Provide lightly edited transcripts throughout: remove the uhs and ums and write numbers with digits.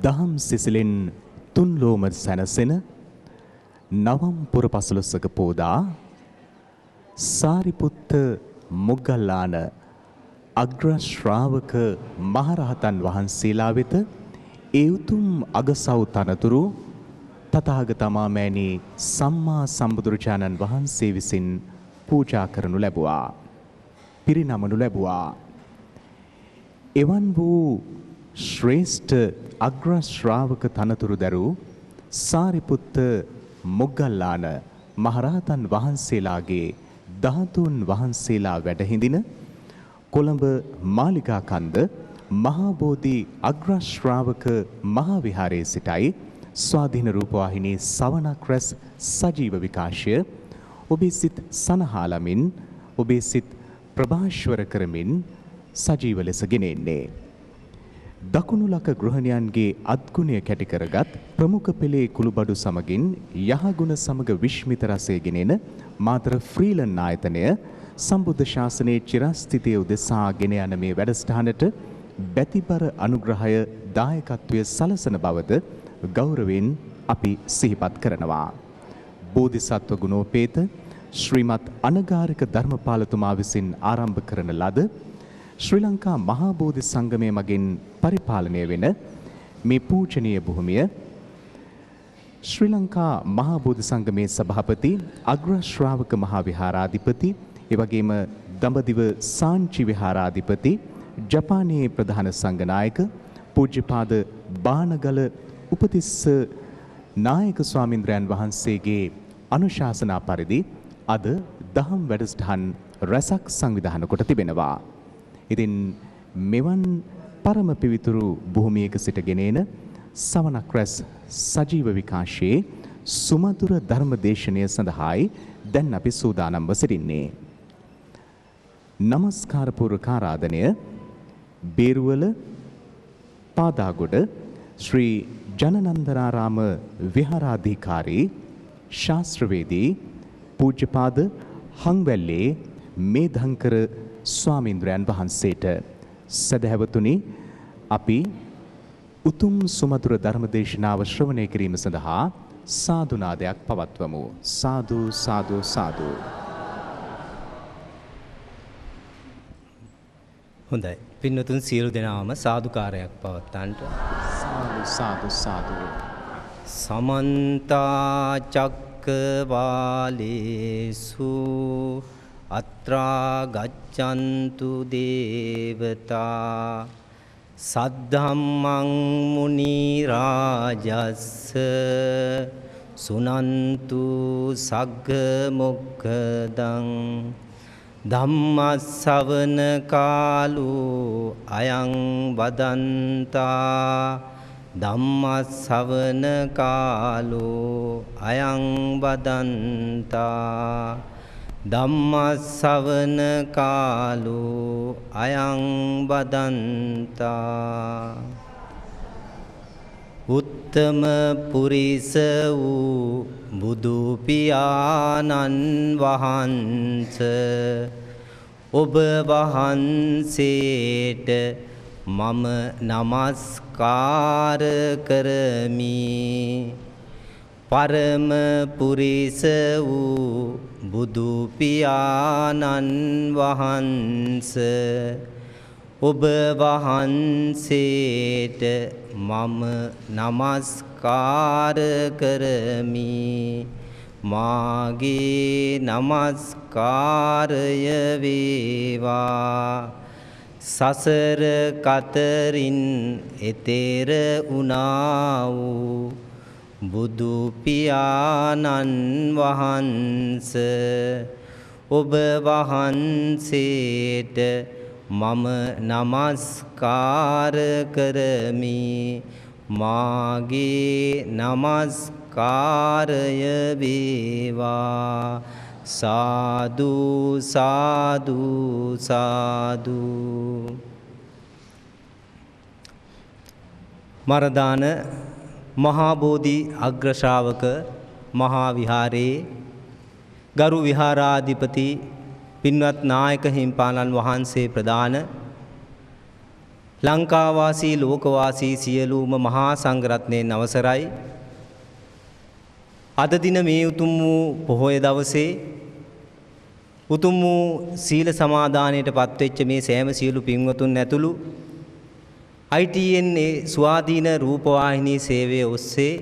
දහම් සිසිලෙන් තුන් ලෝම සැනසෙන නවම් පුර පසළොස්වක පෝදා සාරිපුත්ත මොග්ගල්ලාන අග්‍ර ශ්‍රාවක මහරහතන් වහන්සේලා වෙත ඒ උතුම් අගසව් තනතුරු තථාගතමාමෑණි සම්මා සම්බුදුරජාණන් වහන්සේ විසින් පූජා කරනු ලැබුවා. පිරිනමනු ලැබුවා. එවන් වූ ශ්‍රේෂ්ඨ අග්‍ර ශ්‍රාවක තනතුරු දරූ සාරිපුත්ත මොග්ගල්ලාන මහරහතන් වහන්සේලාගේ ධාතුන් වහන්සේලා වැඩ හිඳින කොළඹ මාලිගා කන්ද මහා බෝධි අග්‍ර ශ්‍රාවක මහා විහාරයේ සිටයි ස්වාධීන රූපවාහිනී සවනක් රැස් සජීව විකාශය ඔබේ සිත් සනහාලමින් ඔබේ සිත් ප්‍රභාෂ්වර කරමින් සජීව ලෙස ගෙනෙන්නේ. දකුණු ලක ගෘහණයන්ගේ අත්ගුණය කැටි කරගත් ප්‍රමුඛ පෙළේ කුළුබඩු සමගින් යහගුණ සමග විශ්මිත රසය ගෙනෙන මාතර ෆ්‍රීලන් ආයතනය සම්බුද්ධ ශාසනයේ චිරස්ථිතිය උදෙසා ගෙන යන මේ වැඩසටහනට බැතිබර අනුග්‍රහය දායකත්වය සලසන බවද ගෞරවයෙන් අපි සිහිපත් කරනවා. බෝධිසත්ව ගුණෝපේත ශ්‍රීමත් අනගාරික ධර්මපාලතුමා විසින් ආරම්භ කරන ලද ශ්‍රී ලංකා මහා බෝධි සංගමය මගින් පරිපාලනය වෙන මේ පූජනීය භූමිය ශ්‍රී ලංකා මහා බෝධි සංගමේ සභාපති අග්‍ර ශ්‍රාවක මහා විහාරාධිපති එවැගේම දඹදිව සාංචි විහාරාධිපති ජපානයේ ප්‍රධාන සංඝනායක පූජ්‍යපාද බානගල උපතිස්ස නායක ස්වාමින්ද්‍රයන් වහන්සේගේ අනුශාසනා පරිදි අද දහම් වැඩසටහන් රැසක් සංවිධානය කොට තිබෙනවා. ඉතින් මෙවන් පරම පිවිතුරු භූමියක සිටගෙන එන සවනක් රැස් සජීව විකාශයේ සුමధుර ධර්ම දේශනය සඳහායි දැන් අපි සූදානම්ව සිටින්නේ. නමස්කාර පූර්වක ආරාධනය බේරුවල පාදාගොඩ ශ්‍රී ජනනන්දනාරාම විහාරාධිකාරී ශාස්ත්‍රවේදී පූජ්‍යපාද හංවැල්ලේ මේධංකර ස්වාමීන්ද්‍රයන් වහන්සේට සදහැවතුනි අපි උතුම් සුමధుර ධර්මදේශනාව ශ්‍රවණය කිරීම සඳහා සාදුනාදයක් පවත්වමු. සාදු සාදු සාදු. හොඳයි. පින්වතුන් සියලු දෙනාම සාදුකාරයක් පවත්වන්නට. සාදු සාදු සාදු. සමන්ත චක්කවාලේසු අත්‍රා ගච්ඡන්තු දේවතා සද්ධම්මං මුනි රාජස්ස සුනන්තු සග්ග මොක්ඛදං ධම්මස්සවන කාලෝ අයං වදන්තා ධම්මස්සවන කාලෝ අයං වදන්තා ධම්මස්සවන කාලෝ අයං වදන්තා උත්තම පුරිස වූ බුදු පියාණන් වහන්සේ ඔබ වහන්සේට මම නමස්කාර කරමි. පරම පුරිස වූ බුදු පියාණන් වහන්සේ ඔබ වහන්සේට මම නමස්කාර කරමි. මාගේ නමස්කාරය වේවා. සසර කතරින් එතෙර උනා වූ බුදු පියාණන් වහන්සේ ඔබ වහන්සේට මම නමස්කාර කරමි. මාගේ නමස්කාරය වේවා. සාදු සාදු සාදු. මරදාන මහා බෝධි අග්‍ර ශ්‍රාවක මහා විහාරයේ ගරු විහාරාධිපති පින්වත් නායක හිමිපාණන් වහන්සේ ප්‍රදාන ලංකාවාසී ලෝකවාසී සියලුම මහා සංඝරත්නයන් අවසරයි. අද දින මේ උතුම් වූ පොහොය දවසේ උතුම් වූ සීල සමාදානයට පත්වෙච්ච මේ සෑම සියලු පින්වතුන් ඇතුළු ITN ස්වාධීන රූපවාහිනී සේවය ඔස්සේ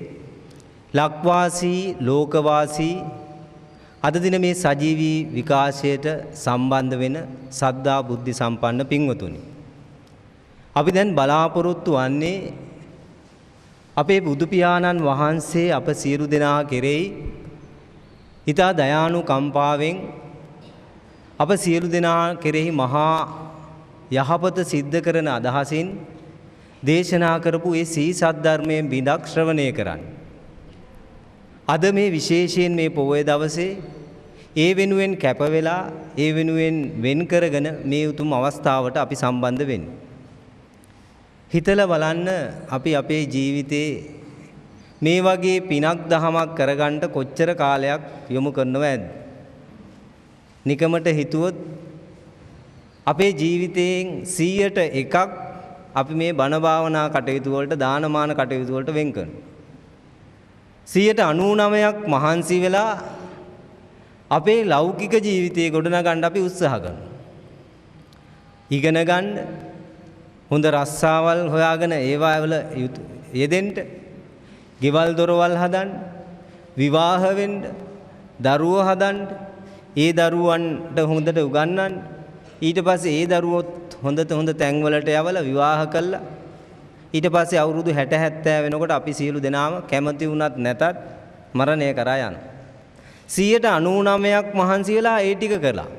ලක්වාසී ලෝකවාසී අද දින මේ සජීවී විකාශයට සම්බන්ධ වෙන සද්ධා බුද්ධි සම්පන්න පින්වතුනි. අපි දැන් බලාපොරොත්තු වන්නේ අපේ බුදු පියාණන් වහන්සේ අප සියලු දෙනා කෙරෙහි ඊතා දයානුකම්පාවෙන් අප සියලු දෙනා කෙරෙහි මහා යහපත සිද්ධ කරන අදහසින් දේශනා කරපු ඒ සී සද්ධර්මයෙන් බිඳක් ශ්‍රවණය කරන්න. අද මේ විශේෂයෙන් මේ පොහොය දවසේ ඒ වෙනුවෙන් කැප වෙලා ඒ වෙනුවෙන් වෙන් කරගෙන මේ උතුම් අවස්ථාවට අපි සම්බන්ධ වෙන්නේ. හිතලා බලන්න අපි අපේ ජීවිතේ මේ වගේ පිනක් දහමක් කරගන්න කොච්චර කාලයක් යොමු කරනව ඇද්ද? නිකමට හිතුවොත් අපේ ජීවිතයෙන් 100ට එකක් අපි මේ බණ භාවනා කටයුතු වලට දානමාන කටයුතු වලට වෙන් කරනවා. 99%ක් මහන්සි වෙලා අපේ ලෞකික ජීවිතය ගොඩනගන්න අපි උත්සාහ කරනවා. ඉගෙන ගන්න හොඳ රස්සාවල් හොයාගෙන ඒවා වල යෙදෙන්න, ගෙවල් දොරවල් හදන්න, විවාහ වෙන්න, දරුවෝ හදන්න, ඒ දරුවන්ට හොඳට උගන්වන්න, ඊට පස්සේ ඒ දරුවොත් හොඳ තැන්වලට යවලා විවාහ කළා. ඊට පස්සේ අවුරුදු 60 70 වෙනකොට අපි සියලු දෙනාම කැමති වුණත් නැතත් මරණය කරා යනවා. 99%ක් මහන්සි වෙලා ඒ ටික කළා.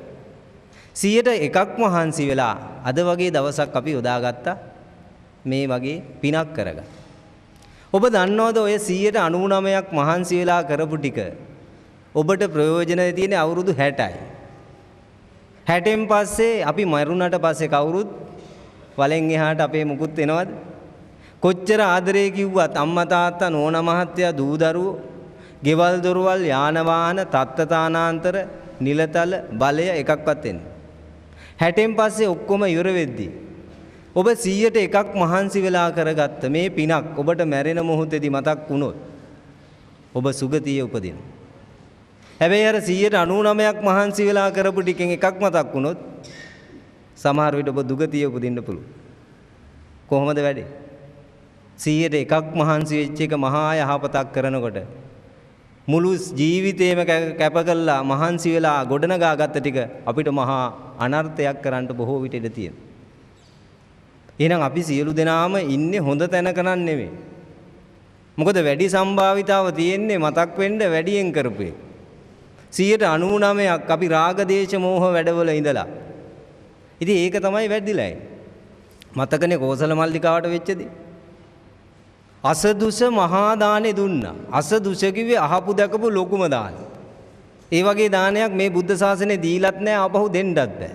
100%ක් මහන්සි වෙලා අද වගේ දවසක් අපි යොදාගත්තා මේ වගේ පිනක් කරගන්න. ඔබ දන්නවද ඔය 99%ක් මහන්සි වෙලා කරපු ටික ඔබට ප්‍රයෝජන තියෙන අවුරුදු 60යි. 60න් පස්සේ අපි මරුණට පස්සේ කවුරුත් වලෙන් එහාට අපේ මුකුත් එනවද? කොච්චර ආදරේ කිව්වත් අම්මා තාත්තා නෝනා මහත්තයා දූ දරුවෝ ගෙවල් දොරවල් යාන වාහන තත්ත්වතානාන්තර නිලතල බලය එකක්වත් එන්නේ. 60න් පස්සේ ඔක්කොම ඉවර වෙද්දී ඔබ 100ට එකක් මහන්සි වෙලා කරගත්ත මේ පිනක් ඔබට මැරෙන මොහොතේදී මතක් වුණොත් ඔබ සුගතියේ උපදිනවා. හැබැයි අර 99%ක් මහන්සි වෙලා කරපු ටිකෙන් එකක් මතක් වුණොත් සමහර විට ඔබ දුගතියේ උපදින්න පුළුවන්. කොහොමද වැඩේ? 100ට එකක් මහන්සි වෙච්ච එක මහා යහපතක් කරනකොට මුළු ජීවිතේම කැප කළා මහන්සි වෙලා ගොඩනගා ගත්ත ටික අපිට මහා අනර්ථයක් කරන්න බොහෝ විට ඉඩ තියෙනවා. එහෙනම් අපි සියලු දෙනාම ඉන්නේ හොඳ තැනක නෙමෙයි. මොකද වැඩි සම්භාවිතාව තියෙන්නේ මතක් වෙන්න වැඩියෙන් කරපු එක. 99%ක් අපි රාග දේශ මොහ වැඩවල ඉඳලා. ඉතින් ඒක තමයි වැඩිලා ඉන්නේ. මතකනේ කෝසල මල්ලිකාවට වෙච්චදී. අසදුස මහා දානේ දුන්නා. අසදුස කිව්වේ අහපු දැකපු ලොකුම දාන. ඒ වගේ දානයක් මේ බුද්ධ ශාසනය දීලත් නැහැ ආපහු දෙන්නත් බෑ.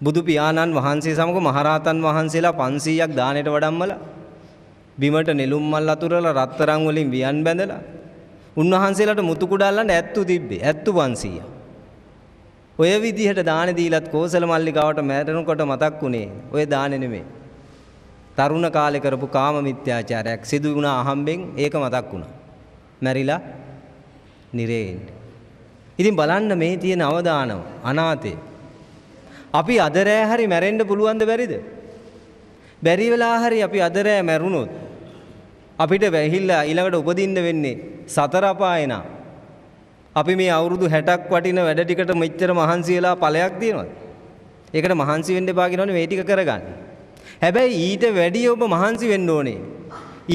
බුදු පියාණන් වහන්සේ සමග මහරහතන් වහන්සේලා 500ක් දානෙට වඩම්මලා බිමට නෙළුම් මල් අතුරලා රත්තරන් වලින් වියන් බැඳලා උන්වහන්සේලාට මුතු කුඩාල්ලන්ට ඇත්තු තිබ්බේ. ඇත්තු 500ක්. ඔය විදිහට දාන දීලත් කෝසල මල්ලිකාවට මැරෙනකොට මතක් වුණේ ඔය දානෙ නෙමෙයි. තරුණ කාලේ කරපු කාම මිත්‍යාචාරයක් සිදු වුණා අහම්බෙන් ඒක මතක් වුණා. මැරිලා නිරේන්න. ඉතින් බලන්න මේ තියෙන අවදානම අනාතේ. අපි අද රෑ හරි මැරෙන්න පුළුවන්ද බැරිද? බැරි වෙලා හරි අපි අද රෑ මැරුණොත් අපිට වැහිලා ඊළඟට උපදින්න වෙන්නේ සතර අපායන. අපි මේ අවුරුදු 60ක් වටින වැඩ ටිකට මෙච්චර මහන්සි වෙලා ඵලයක් දිනනවද? ඒකට මහන්සි වෙන්න එපා කියනවනේ මේ ටික කරගන්න. හැබැයි ඊට වැඩිය ඔබ මහන්සි වෙන්න ඕනේ.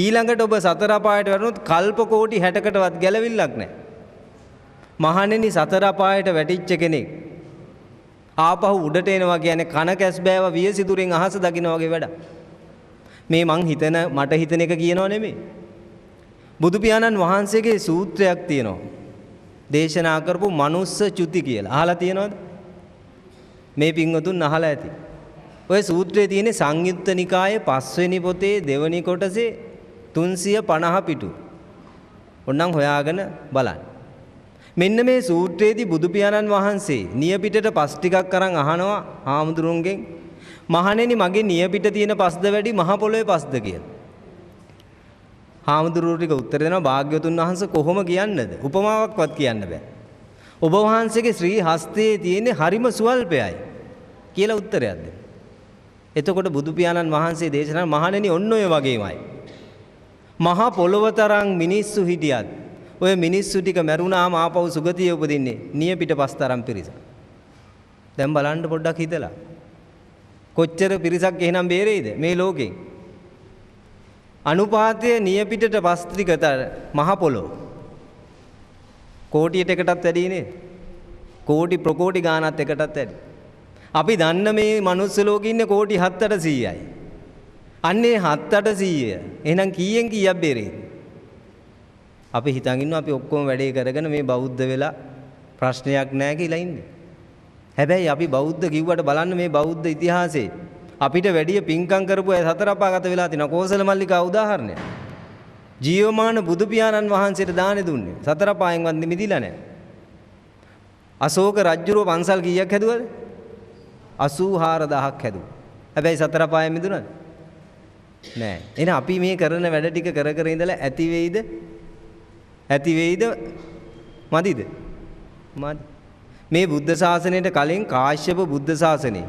ඊළඟට ඔබ සතර අපායට වැටුනොත් කල්ප කෝටි 60කටවත් ගැලවිල්ලක් නැහැ. මහණෙනි සතර අපායට වැටිච්ච කෙනෙක් ආපහු උඩට එනවා කියන්නේ කන කැස් බෑව වියසිතුරෙන් අහස දකින්න වගේ වැඩක්. මේ මට හිතන එක කියනව නෙමෙයි. බුදු පියාණන් වහන්සේගේ සූත්‍රයක් තියෙනවා. දේශනා කරපු මනුස්ස චුති කියලා. අහලා තියෙනවද? මේ පින්වතුන් අහලා ඇති. ඔය සූත්‍රයේ තියෙන සංයුත්ත නිකායේ 5 වෙනි පොතේ 2 වෙනි කොටසේ 350 පිටු. ඔන්නම් හොයාගෙන බලන්න. මෙන්න මේ සූත්‍රයේදී බුදු පියාණන් වහන්සේ නියපිටට පස් ටිකක් අරන් අහනවා හාමුදුරුවන්ගෙන් මහණෙනි මගේ නියපිට තියෙන පස්ද වැඩි මහ පොළොවේ පස්ද කියලා. හාමුදුරුවෝ ටික උත්තර දෙනවා භාග්‍යවතුන් වහන්සේ කොහොම කියන්නද? උපමාවක්වත් කියන්න බෑ. ඔබ වහන්සේගේ ශ්‍රී හස්තයේ තියෙන හරිම සුවල්පයයි කියලා උත්තරයක් දෙනවා. එතකොට බුදු පියාණන් වහන්සේ දේශනා මහණෙනි ඔන්න ඔය වගේමයි. මහා පොළොව තරම් මිනිස්සු හිටියත් ඔය මිනිස්සු ටික මැරුණාම ආපහු සුගතිය උපදින්නේ නියපිට පස් තරම් පිරිසක්. දැන් බලන්න පොඩ්ඩක් හිතලා. කොච්චර පිරිසක් එහෙනම් බේරෙයිද මේ ලෝකෙන්? අනුපාතය නියපිටට පස් ත්‍රිකතර මහ පොළොව. කෝටියට එකටත් වැඩි නේද? කෝටි ප්‍රකෝටි ගානත් එකටත් වැඩි. අපි දන්න මේ මනුස්ස ලෝකෙ ඉන්නේ කෝටි 7-800යි. අන්නේ 7-800 එහෙනම් කීයෙන් කීයක් බේරෙයිද? අපි හිතන් ඉන්නවා අපි ඔක්කොම වැඩේ කරගෙන මේ බෞද්ධ වෙලා ප්‍රශ්නයක් නැහැ කියලා ඉන්නේ. හැබැයි අපි බෞද්ධ කිව්වට බලන්න මේ බෞද්ධ ඉතිහාසයේ අපිට වැඩි පිංකම් කරපු අය සතර අපාගත වෙලා තිනවා. කෝසල මල්ලිකා උදාහරණයක්. ජීවමාන බුදු පියාණන් වහන්සේට දානෙ දුන්නේ. සතර අපායෙන්වත් මිදිලා නැහැ. අශෝක රජුරෝ පන්සල් කීයක් හැදුවද? 84000ක් හැදුවා. හැබැයි සතර අපායෙන් මිදුණාද? නෑ. එහෙනම් අපි මේ කරන වැඩ ටික කර කර ඉඳලා ඇති වෙයිද? ඇති වෙයිද? මදිද? මදි. මේ බුද්ධ ශාසනයට කලින් කාශ්‍යප බුද්ධ ශාසනේ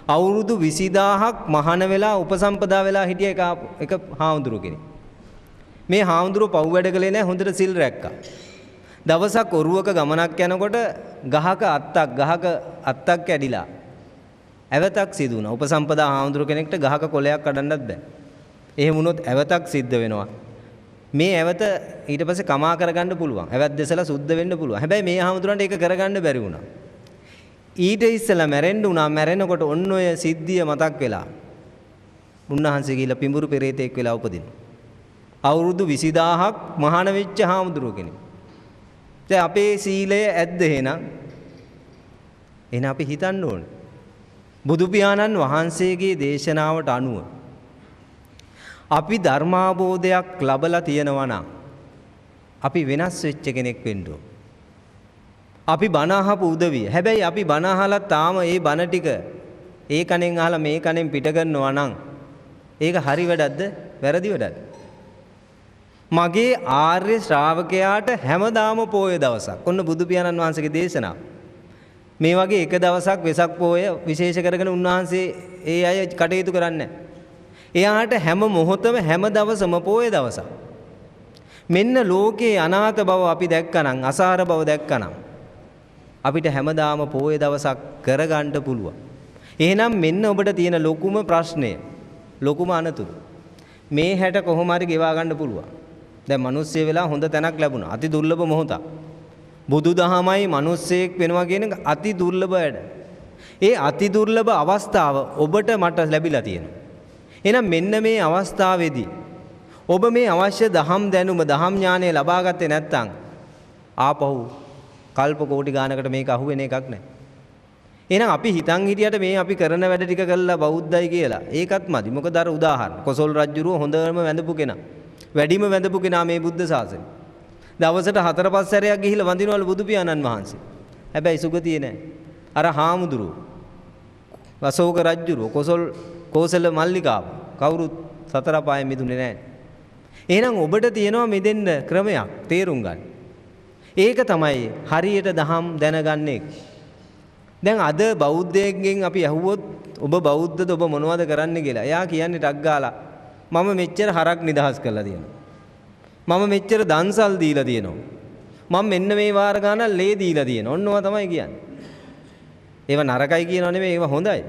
අවුරුදු 20000ක් මහාන වෙලා උපසම්පදා වෙලා හිටිය එක හාමුදුරුවෝ කෙනෙක්. මේ හාමුදුරුවෝ පව් වැඩ කළේ නැහැ, හොඳට සිල් රැක්කා. දවසක් ඔරුවක ගමනක් යනකොට ගහක අත්තක් කැඩිලා ඇවතක් සිදු වුණා. උපසම්පදා හාමුදුරුවෝ කෙනෙක්ට ගහක කොළයක් කඩන්නත් බෑ. එහෙම වුණොත් ඇවතක් සිද්ධ වෙනවා. මේ ඇවත ඊට පස්සේ කමා කරගන්න පුළුවන්. ඇවත් දෙසලා සුද්ධ වෙන්න පුළුවන්. හැබැයි මේ හාමුදුරන්ට ඒක කරගන්න බැරි වුණා. ඊට ඉස්සෙල්ලා මැරෙන්න උනා. මැරෙනකොට ඔන්න ඔය සිද්ධිය මතක් වෙලා උන්වහන්සේ ගිහිල්ලා පිඹුරු පෙරේතෙක් වෙලා උපදිනවා. අවුරුදු 20000ක් මහාන වෙච්ච හාමුදුරුවෝ කෙනෙක්. දැන් අපේ සීලය ඇද්ද එහෙනම්? එහෙනම් අපි හිතන්න ඕනේ. බුදු පියාණන් වහන්සේගේ දේශනාවට අනුව අපි ධර්මාබෝධයක් ලබලා තියෙනවා නම් අපි වෙනස් වෙච්ච කෙනෙක් වෙන්න ඕන. අපි බණ අහපු උදවිය. හැබැයි අපි බණ අහලා තාම ඒ බණ ටික ඒ කණෙන් අහලා මේ කණෙන් පිට කරනවා නම් ඒක හරි වැඩක්ද වැරදි වැඩක්ද? මගේ ආර්ය ශ්‍රාවකයාට හැමදාම පොය දවසක්. ඔන්න බුදු පියාණන් වහන්සේගේ දේශනාව. මේ වගේ එක දවසක් වෙසක් පොය විශේෂ කරගෙන උන්වහන්සේ ඒ අය කටයුතු කරන්නේ. එයාට හැම මොහොතම හැම දවසම පොය දවසක්. මෙන්න ලෝකේ අනාථ බව අපි දැක්කනම්, අසාර බව දැක්කනම් අපිට හැමදාම පොය දවසක් කරගන්න පුළුවන්. එහෙනම් මෙන්න ඔබට තියෙන ලොකුම ප්‍රශ්නය, ලොකුම අනතුරු. මේ හැට කොහොම හරි ගෙවා ගන්න පුළුවන්. දැන් මිනිස්සෙ වෙලා හොඳ තැනක් ලැබුණා. අති දුර්ලභ මොහොතක්. බුදුදහමයි මිනිස්සෙක් වෙනවා කියන අති දුර්ලභ වැඩ. ඒ අති දුර්ලභ අවස්ථාව ඔබට මට ලැබිලා තියෙනවා. එහෙනම් මෙන්න මේ අවස්ථාවේදී ඔබ මේ අවශ්‍ය දහම් දැනුම, දහම් ඥානය ලබා ගත්තේ නැත්නම් ආපහු කල්ප කෝටි ගානකට මේක අහුවෙන එකක් නැහැ. එහෙනම් අපි හිතන් හිටියට මේ අපි කරන වැඩ ටික කළා බෞද්ධයි කියලා. ඒකත් මදි. මොකද අර උදාහරණ කොසල් රජුරුව හොඳම වැඳපු කෙනා. වැඩිම වැඳපු කෙනා මේ බුද්ධ ශාසනය. දවසට 4-5 සැරයක් ගිහිල්ලා වඳිනවලු බුදු පියාණන් වහන්සේ. හැබැයි සුගතිය නැහැ. අර හාමුදුරුව අශෝක රජුරුව කෝසල මල්ලිකාව කවුරුත් සතර පායෙන් මිදුනේ නැහැ. එහෙනම් ඔබට තියෙනවා මෙදෙන්න ක්‍රමයක් තේරුම් ගන්න. ඒක තමයි හරියට දහම් දැනගන්නේ. දැන් අද බෞද්ධයෙක්ගෙන් අපි අහුවොත් ඔබ බෞද්ධද, ඔබ මොනවද කරන්නේ කියලා. එයා කියන්නේ ටක් ගාලා මම මෙච්චර හරක් නිදහස් කරලා තියෙනවා. මම මෙච්චර දන්සල් දීලා තියෙනවා. මම මෙන්න මේ වාර ගානක් ලේ දීලා තියෙනවා. ඔන්නෝවා තමයි කියන්නේ. ඒව නරකයි කියනව නෙමෙයි, ඒව හොඳයි.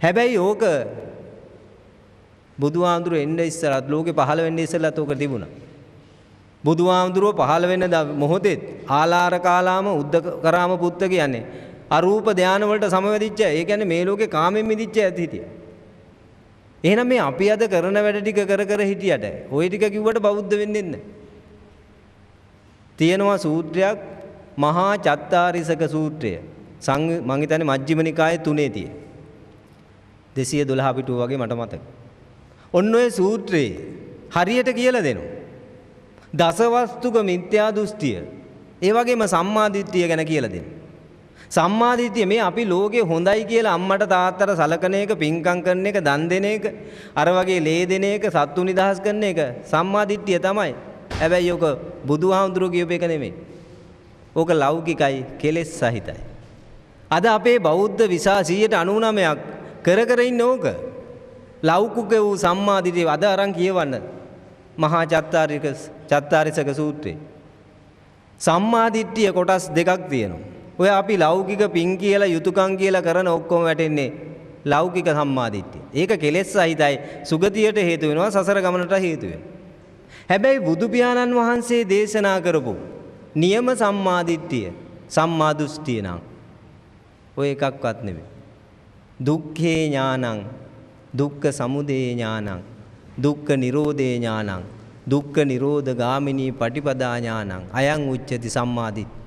හැබැයි ඕක බුදුහාමුදුරුවෝ එන්නේ ඉස්සරහත් ලෝකේ පහළ වෙන්නේ ඉස්සරලත් ඕක තිබුණා. බුදුහාමුදුරුවෝ පහළ වෙන මොහොතේ ආලාර කාලාම උද්දකරාම පුත්ත කියන්නේ අරූප ධානය වලට සමවැදිච්ච. ඒ කියන්නේ මේ ලෝකේ කාමෙන් මිදිච්ච ඇති හිටියා. එහෙනම් මේ අපි අද කරන වැඩ ටික කර කර හිටියට ওই ටික කිව්වට බෞද්ධ වෙන්නේ නැහැ. තියෙනවා සූත්‍රයක් මහා චත්තාරිසක සූත්‍රය. මං හිතන්නේ මජ්ක්‍ධිම නිකායේ 3 තියෙන. 212 පිටුව වගේ මට මතක. ඔන්න ඔය සූත්‍රයේ හරියට කියලා දෙනවා. දසවස්තුක මිත්‍යා දෘෂ්ටිය ඒ වගේම සම්මාදිට්ඨිය ගැන කියලා දෙන්න. සම්මාදිට්ඨිය මේ අපි ලෝකේ හොඳයි කියලා අම්මට තාත්තට සලකන එක, පින්කම් කරන එක, දන් දෙන එක, අර වගේ ලේ දෙන එක, සත්තු නිදහස් කරන එක සම්මාදිට්ඨිය තමයි. හැබැයි ඔක බුදුහාමුදුරුවෝ කියපු එක නෙමෙයි. ඕක ලෞකිකයි, කෙලෙස් සහිතයි. අද අපේ බෞද්ධ විසා 99ක් කර ඉන්නේ ඕක. ලෞකික වූ සම්මාදිට්ඨිය අද අරන් කියවන්න. මහා චත්තාරිසක සූත්‍රයේ. සම්මාදිට්ඨිය කොටස් දෙකක් තියෙනවා. ඔය අපි ලෞකික පින් කියලා යුතුයකම් කියලා කරන ඔක්කොම වැටෙන්නේ ලෞකික සම්මාදිට්ඨිය. ඒක කෙලෙස් සහිතයි. සුගතියට හේතු වෙනවා, සසර ගමනට හේතු වෙනවා. හැබැයි බුදු පියාණන් වහන්සේ දේශනා කරපු නියම සම්මාදිට්ඨිය, සම්මා දෘෂ්ටිය නම් ඔය එකක්වත් නෙමෙයි. දුක්ඛේ ඥානං, දුක්ඛ සමුදය ඥානං, දුක්ඛ නිරෝධේ ඥානං, දුක්ඛ නිරෝධ ගාමිනී පටිපදා ඥානං අයං උච්චති සම්මාදිට්ඨි.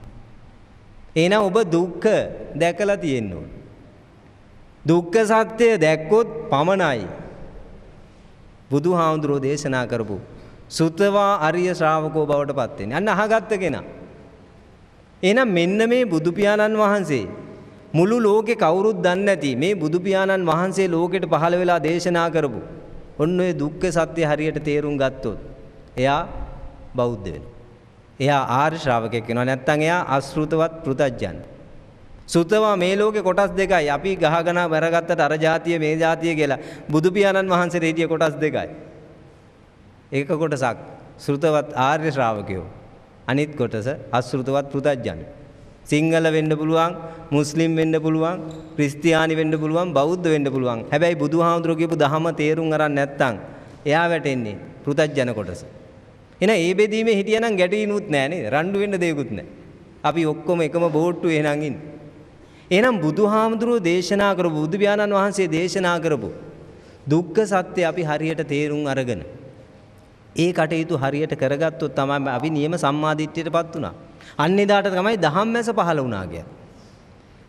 එහෙනම් ඔබ දුක්ඛ දැකලා තියෙන්න ඕන. දුක්ඛ සත්‍ය දැක්කොත් පමණයි බුදුහාමුදුරෝ දේශනා කරපු සුතවා අරිය ශ්‍රාවකෝ බවට පත් වෙන්නේ. අන්න අහගත්ත කෙනා. එහෙනම් මෙන්න මේ බුදු පියාණන් වහන්සේ මුළු ලෝකේ කවුරුත් දන්නේ නැති මේ බුදු පියාණන් වහන්සේ ලෝකෙට පහළ වෙලා දේශනා කරපු ඔන්න ඔය දුක්ඛ සත්‍ය හරියට තේරුම් ගත්තොත් එයා බෞද්ධ වෙනවා. එයා ආර්ය ශ්‍රාවකෙක් වෙනවා. නැත්නම් එයා අශෘතවත් පෘතජ්ජන. සුතවා මේ ලෝකේ කොටස් දෙකයි. අපි ගහගෙන බැරගත්තට අර જાතිය මේ જાතිය කියලා බුදු පියාණන් වහන්සේට හිටිය කොටස් දෙකයි. ඒක කොටසක් ශ්‍රුතවත් ආර්ය ශ්‍රාවකයෝ. අනිත් කොටස අශෘතවත් පෘතජ්ජන. සිංහල වෙන්න පුළුවන්, මුස්ලිම් වෙන්න පුළුවන්, ක්‍රිස්තියානි වෙන්න පුළුවන්, බෞද්ධ වෙන්න පුළුවන්. හැබැයි බුදුහාමුදුරුවෝ කියපු ධහම තේරුම් අරන් නැත්නම් එයා වැටෙන්නේ පෘතජ්ජන කොටස. එහෙනම් ඒ බෙදීමේ හිටියනම් ගැටීනුත් නැහැ නේද? රණ්ඩු වෙන්න දෙයක්වත් නැහැ. අපි ඔක්කොම එකම බෝට්ටුවේ එහෙනම් ඉන්නේ. එහෙනම් බුදුහාමුදුරුවෝ දේශනා කරපු බුදු පියාණන් වහන්සේ දේශනා කරපු දුක්ඛ සත්‍ය අපි හරියට තේරුම් අරගෙන ඒ කටයුතු හරියට කරගත්තොත් තමයි අපි නියම සම්මාදිට්ඨියටපත් වුණා. අන්න එදාට තමයි ධම්මැස පහළ වුණා කියන්නේ.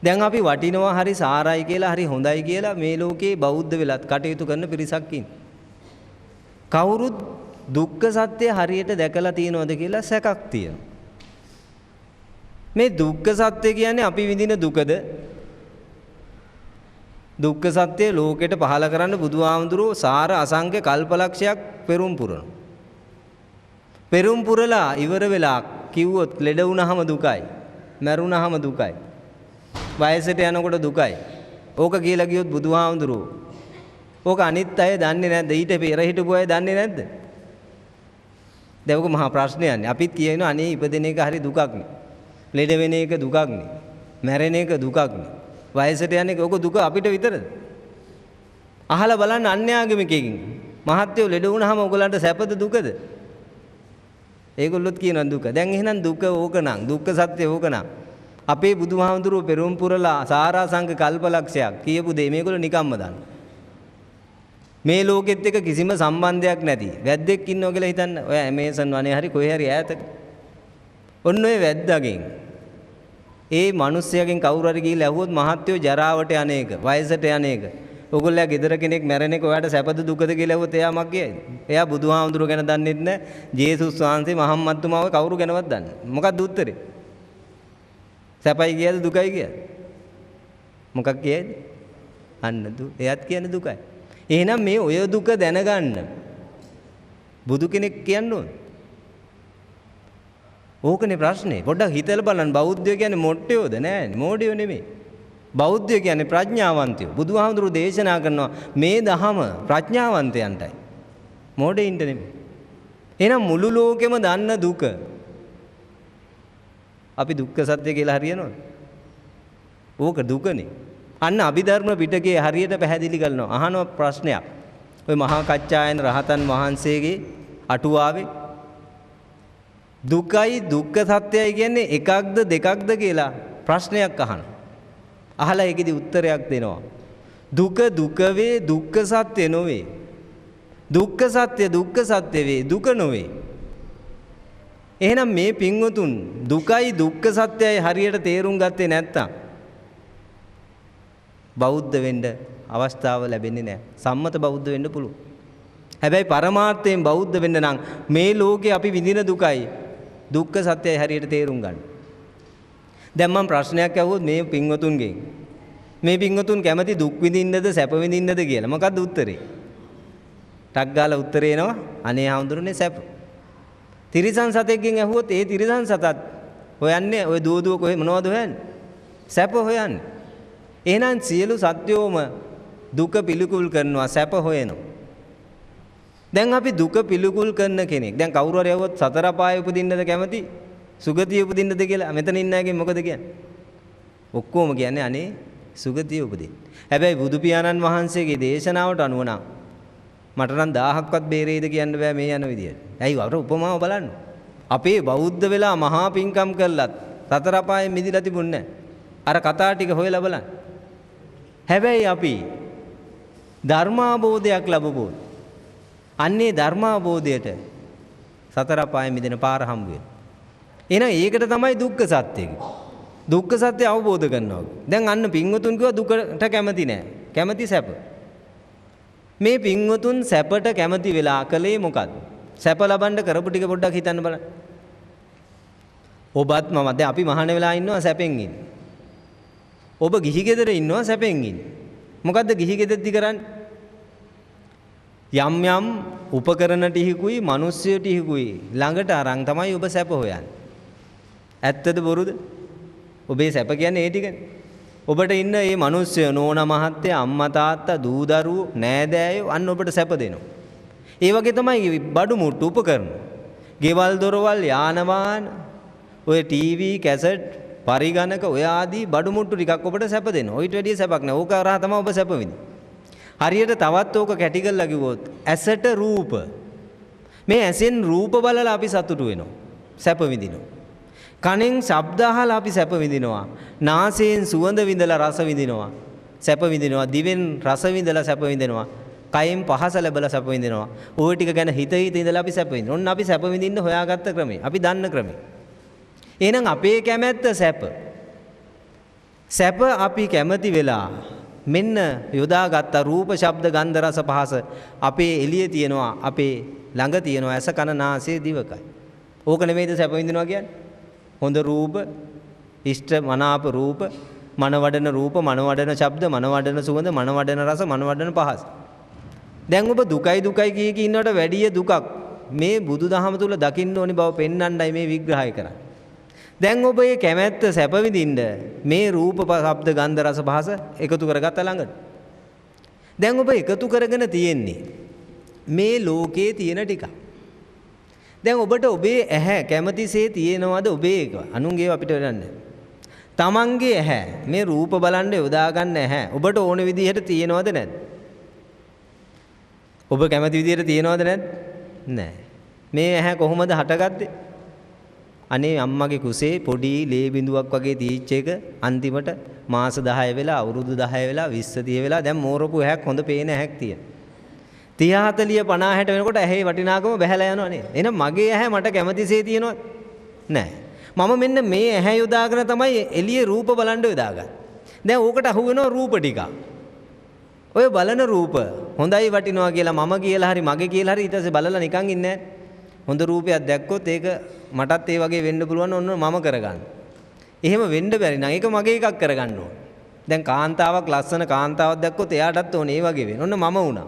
දැන් අපි වටිනවා හරි සාරයි කියලා හරි හොඳයි කියලා මේ ලෝකේ බෞද්ධ වෙලත් කටයුතු කරන පිරිසක් ඉන්නේ. කවුරුත් දුක්ඛ සත්‍ය හරියට දැකලා තියෙනවද කියලා සැකක් තියෙනවා. මේ දුක්ඛ සත්‍ය කියන්නේ අපි විඳින දුකද? දුක්ඛ සත්‍ය ලෝකෙට පහළ කරන්න බුදුහාමුදුරුවෝ සාර අසංඛ්‍ය කල්පලක්ෂයක් පෙරම් පුරනවා. පෙරම් පුරලා ඉවර වෙලා කිව්වොත් ලෙඩ වුණාම දුකයි, මැරුණාම දුකයි, වයසට යනකොට දුකයි. ඕක කියලා කිව්වොත් බුදුහාමුදුරුවෝ ඕක අනිත් අය දන්නේ නැද්ද? ඊට පෙර හිටපු අය දන්නේ නැද්ද? දැන් ඕක මහා ප්‍රශ්නයක්නේ. අපිත් කියනවා අනේ ඉපදෙන එක හරි දුකක් නේ. ලෙඩ වෙන එක දුකක් නේ. මැරෙන එක දුකක් නේ. වයසට යන එක ඕක දුක අපිට විතරද? අහලා බලන්න අන්‍යාගමිකකින්. මහත්යෝ ලෙඩ වුණාම ඕගලන්ට සැපද දුකද? ඒගොල්ලොත් කියනවා දුක. දැන් එහෙනම් දුක ඕක නම්, දුක්ඛ සත්‍ය ඕක නම්. අපේ බුදුහාමුදුරුවෝ පෙරම් පුරලා සාරාසංඛ කල්පලක්ෂයක් කියපු දේ මේගොල්ලෝ නිකම්ම දන්න. මේ ලෝකෙත් එක්ක කිසිම සම්බන්ධයක් නැති වැද්දෙක් ඉන්නවා කියලා හිතන්න. ඔය ඇමේසන් වනේ හරි කොහේ හරි ඈතක. ඔන්න ඔය වැද්දාගෙන් ඒ මිනිස්සයාගෙන් කවුරු හරි ගිහිල්ලා ඇහුවොත් මහත්යෝ ජරාවට යන්නේක, වයසට යන්නේක. ඔයගොල්ලෝ ගෙදර කෙනෙක් මැරෙන එක ඔයාලට සැපද දුකද කියලා ඇහුවොත් එයා මක් කියයිද? එයා බුදුහාමුදුරුවෝ ගැන දන්නෙත් නැහැ. ජේසුස් වහන්සේ මහම්මද් තුමාව කවුරු ගැනවත් දන්නේ නැහැ. මොකක්ද උත්තරේ? සැපයි කියද දුකයි කියද? මොකක් කියයිද? අන්න එයාත් කියන්නේ දුකයි. එහෙනම් මේ ඔය දුක දැනගන්න බුදු කෙනෙක් කියන්න ඕන. ඕකනේ ප්‍රශ්නේ. පොඩ්ඩක් හිතලා බලන්න බෞද්ධයෝ කියන්නේ මොට්ටයෝද? නෑනේ. මෝඩයෝ නෙමෙයි. බෞද්ධයෝ කියන්නේ ප්‍රඥාවන්තයෝ. බුදුහාමුදුරුවෝ දේශනා කරනවා මේ දහම ප්‍රඥාවන්තයන්ටයි. මෝඩයින්ට නෙමෙයි. එහෙනම් මුළු ලෝකෙම දන්න දුක අපි දුක්ඛ සත්‍ය කියලා හරියනවද? ඕක දුකනේ. අන්න අභිධර්ම පිටකයේ හරියට පැහැදිලි කරනවා. අහන ප්‍රශ්නයක්. ඔය මහා කච්චායන රහතන් වහන්සේගේ අටුවාවේ දුකයි දුක්ඛ සත්‍යයි කියන්නේ එකක්ද දෙකක්ද කියලා ප්‍රශ්නයක් අහනවා. අහලා ඒකෙදි උත්තරයක් දෙනවා. දුක දුක වේ දුක්ඛ සත්‍ය නොවේ. දුක්ඛ සත්‍ය දුක්ඛ සත්‍ය වේ දුක නොවේ. එහෙනම් මේ පින්වතුන් දුකයි දුක්ඛ සත්‍යයි හරියට තේරුම් ගත්තේ නැත්තම් බෞද්ධ වෙන්න අවස්ථාව ලැබෙන්නේ නැහැ. සම්මත බෞද්ධ වෙන්න පුළුවන්. හැබැයි පරමාර්ථයෙන් බෞද්ධ වෙන්න නම් මේ ලෝකේ අපි විඳින දුකයි දුක්ඛ සත්‍යයි හරියට තේරුම් ගන්න. දැන් මම ප්‍රශ්නයක් අහුවොත් මේ පින්වතුන්ගෙන් මේ පින්වතුන් කැමති දුක් විඳින්නද සැප විඳින්නද කියලා මොකක්ද උත්තරේ? ටක් ගාලා උත්තරේ එනවා අනේ හඳුරන්නේ සැප. තිරිසන් සතෙක්ගෙන් අහුවොත් ඒ තිරිසන් සතත් හොයන්නේ ඔය දුව කොහෙ මොනවද හොයන්නේ? සැප හොයන්නේ. එහෙනම් සියලු සත්වෝම දුක පිළිකුල් කරනවා සැප හොයනවා. දැන් අපි දුක පිළිකුල් කරන කෙනෙක්. දැන් කවුරු හරි આવොත් සතර පාය උපදින්නද කැමති? සුගතිය උපදින්නද කියලා මෙතන ඉන්න අයගෙන් මොකද කියන්නේ? ඔක්කොම කියන්නේ අනේ සුගතිය උපදින්න. හැබැයි බුදු පියාණන් වහන්සේගේ දේශනාවට අනුව නම් මට නම් 1000ක්වත් බේරෙයිද කියන්න බෑ මේ යන විදියට. ඇයි අර උපමාව බලන්න. අපේ බෞද්ධ වෙලා මහා පිංකම් කළත් සතර පායෙන් මිදිලා තිබුණේ නැහැ. අර කතා ටික හොයලා බලන්න. හැබැයි අපි ධර්මාබෝධයක් ලැබුවොත් අන්නේ ධර්මාබෝධයට සතර පායෙන් මිදෙන පාර හම්බ වෙනවා. එහෙනම් ඒකට තමයි දුක්ඛ සත්‍ය. දුක්ඛ සත්‍ය අවබෝධ කරනවා. දැන් අන්න පින්වතුන් කිව්වා දුකට කැමති නෑ. කැමති සැප. මේ පින්වතුන් සැපට කැමති වෙලා කලේ මොකද්ද? සැප ලබන්න කරපු ටික පොඩ්ඩක් හිතන්න බලන්න. ඔබත් මම දැන් අපි මහාන වෙලා ඉන්නවා සැපෙන් ඉන්නේ. ඔබ ගිහි ගෙදර ඉන්නවා සැපෙන් ඉන්නේ. මොකද්ද ගිහි ගෙදරදී කරන්නේ? යම් යම් උපකරණ ටිකකුයි මිනිස්සු ටිකකුයි ළඟට අරන් තමයි ඔබ සැප හොයන්නේ. ඇත්තද බොරුද? ඔබේ සැප කියන්නේ ඒ ටිකනේ. ඔබට ඉන්න මේ මිනිස්සු නෝනා මහත්තයා අම්මා තාත්තා දූ දරුවෝ නෑදෑයෝ අන්න ඔබට සැප දෙනවා. ඒ වගේ තමයි බඩු මුට්ටු උපකරණ. ගෙවල් දොරවල් යාන වාහන ඔය ටීවී කැසට් පරිගණක ඔය ආදී බඩු මුට්ටු ටිකක් ඔබට සැප දෙනවා. ඔයිට වැඩිය සැපක් නෑ. ඕක අරහා තමයි ඔබ සැප විඳින්නේ. හරියට තවත් ඕක කැටි කරලා කිව්වොත් ඇසට රූප. මේ ඇසෙන් රූප බලලා අපි සතුටු වෙනවා. සැප විඳිනවා. කනෙන් ශබ්ද අහලා අපි සැප විඳිනවා. නාසයෙන් සුවඳ විඳලා රස විඳිනවා. සැප විඳිනවා. දිවෙන් රස විඳලා සැප විඳිනවා. කයෙන් පහස ලැබලා සැප විඳිනවා. ওই ටික ගැන හිත ඉඳලා අපි සැප විඳිනවා. ඔන්න අපි සැප විඳින්න හොයාගත්ත ක්‍රමය. අපි දන්න ක්‍රමය. එහෙනම් අපේ කැමැත්ත සැප. සැප අපි කැමති වෙලා මෙන්න යොදාගත්ත රූප ශබ්ද ගන්ධ රස පහස අපේ එළියේ තියෙනවා. අපේ ළඟ තියෙනවා. ඇස කන නාසය දිවකයි. ඕක නෙමෙයිද සැප විඳිනවා කියන්නේ? හොඳ රූප, ඉෂ්ට මනාප රූප, මනවඩන රූප, මනවඩන ශබ්ද, මනවඩන සුවඳ, මනවඩන රස, මනවඩන පහස. දැන් ඔබ දුකයි කී ඉන්නවට වැඩිය දුකක් මේ බුදුදහම තුල දකින්න ඕනි බව පෙන්වන්නයි මේ විග්‍රහය කරන්නේ. දැන් ඔබ මේ කැමැත්ත සැප විඳින්න මේ රූප, ශබ්ද, ගන්ධ, රස, පහස එකතු කරගත්ත ළඟට. දැන් ඔබ එකතු කරගෙන තියෙන්නේ මේ ලෝකේ තියෙන ටික. දැන් ඔබට ඔබේ ඇහැ කැමතිසේ තියෙනවද ඔබේ එක? අනුන්ගේ අපිට වෙන්නේ. තමන්ගේ ඇහැ මේ රූප බලන්න යොදා ගන්න ඇහැ ඔබට ඕන විදිහට තියෙනවද නැද්ද? ඔබ කැමති විදිහට තියෙනවද නැද්ද? නැහැ. මේ ඇහැ කොහොමද හටගත්තේ? අනේ අම්මගේ කුසේ පොඩි ලේ බිඳුවක් වගේ තීච්ච එක අන්තිමට මාස 10 වෙලා අවුරුදු 10 වෙලා 20 30 වෙලා දැන් මෝරපු ඇහැක් හොඳ පේන ඇහැක් තියෙන. 30 40 50 60 වෙනකොට ඇහි වටිනාකම බැහැලා යනවා නේද? එහෙනම් මගේ ඇහැ මට කැමතිසේ තියෙනවද? නැහැ. මම මෙන්න මේ ඇහැ යොදාගෙන තමයි එළියේ රූප බලන්න යොදාගන්නේ. දැන් ඕකට අහු වෙනවා රූප ටික. ඔය බලන රූප හොඳයි වටිනවා කියලා මම කියලා හරි මගේ කියලා හරි ඊට පස්සේ බලලා නිකන් ඉන්නේ නැහැ. හොඳ රූපයක් දැක්කොත් ඒක මටත් ඒ වගේ වෙන්න පුළුවන් ඕන මම කරගන්න. එහෙම වෙන්න බැරි නම් ඒක මගේ එකක් කරගන්න ඕන. දැන් කාන්තාවක් ලස්සන කාන්තාවක් දැක්කොත් එයාටත් ඕනේ ඒ වගේ වෙන්න. ඔන්න මම වුණා.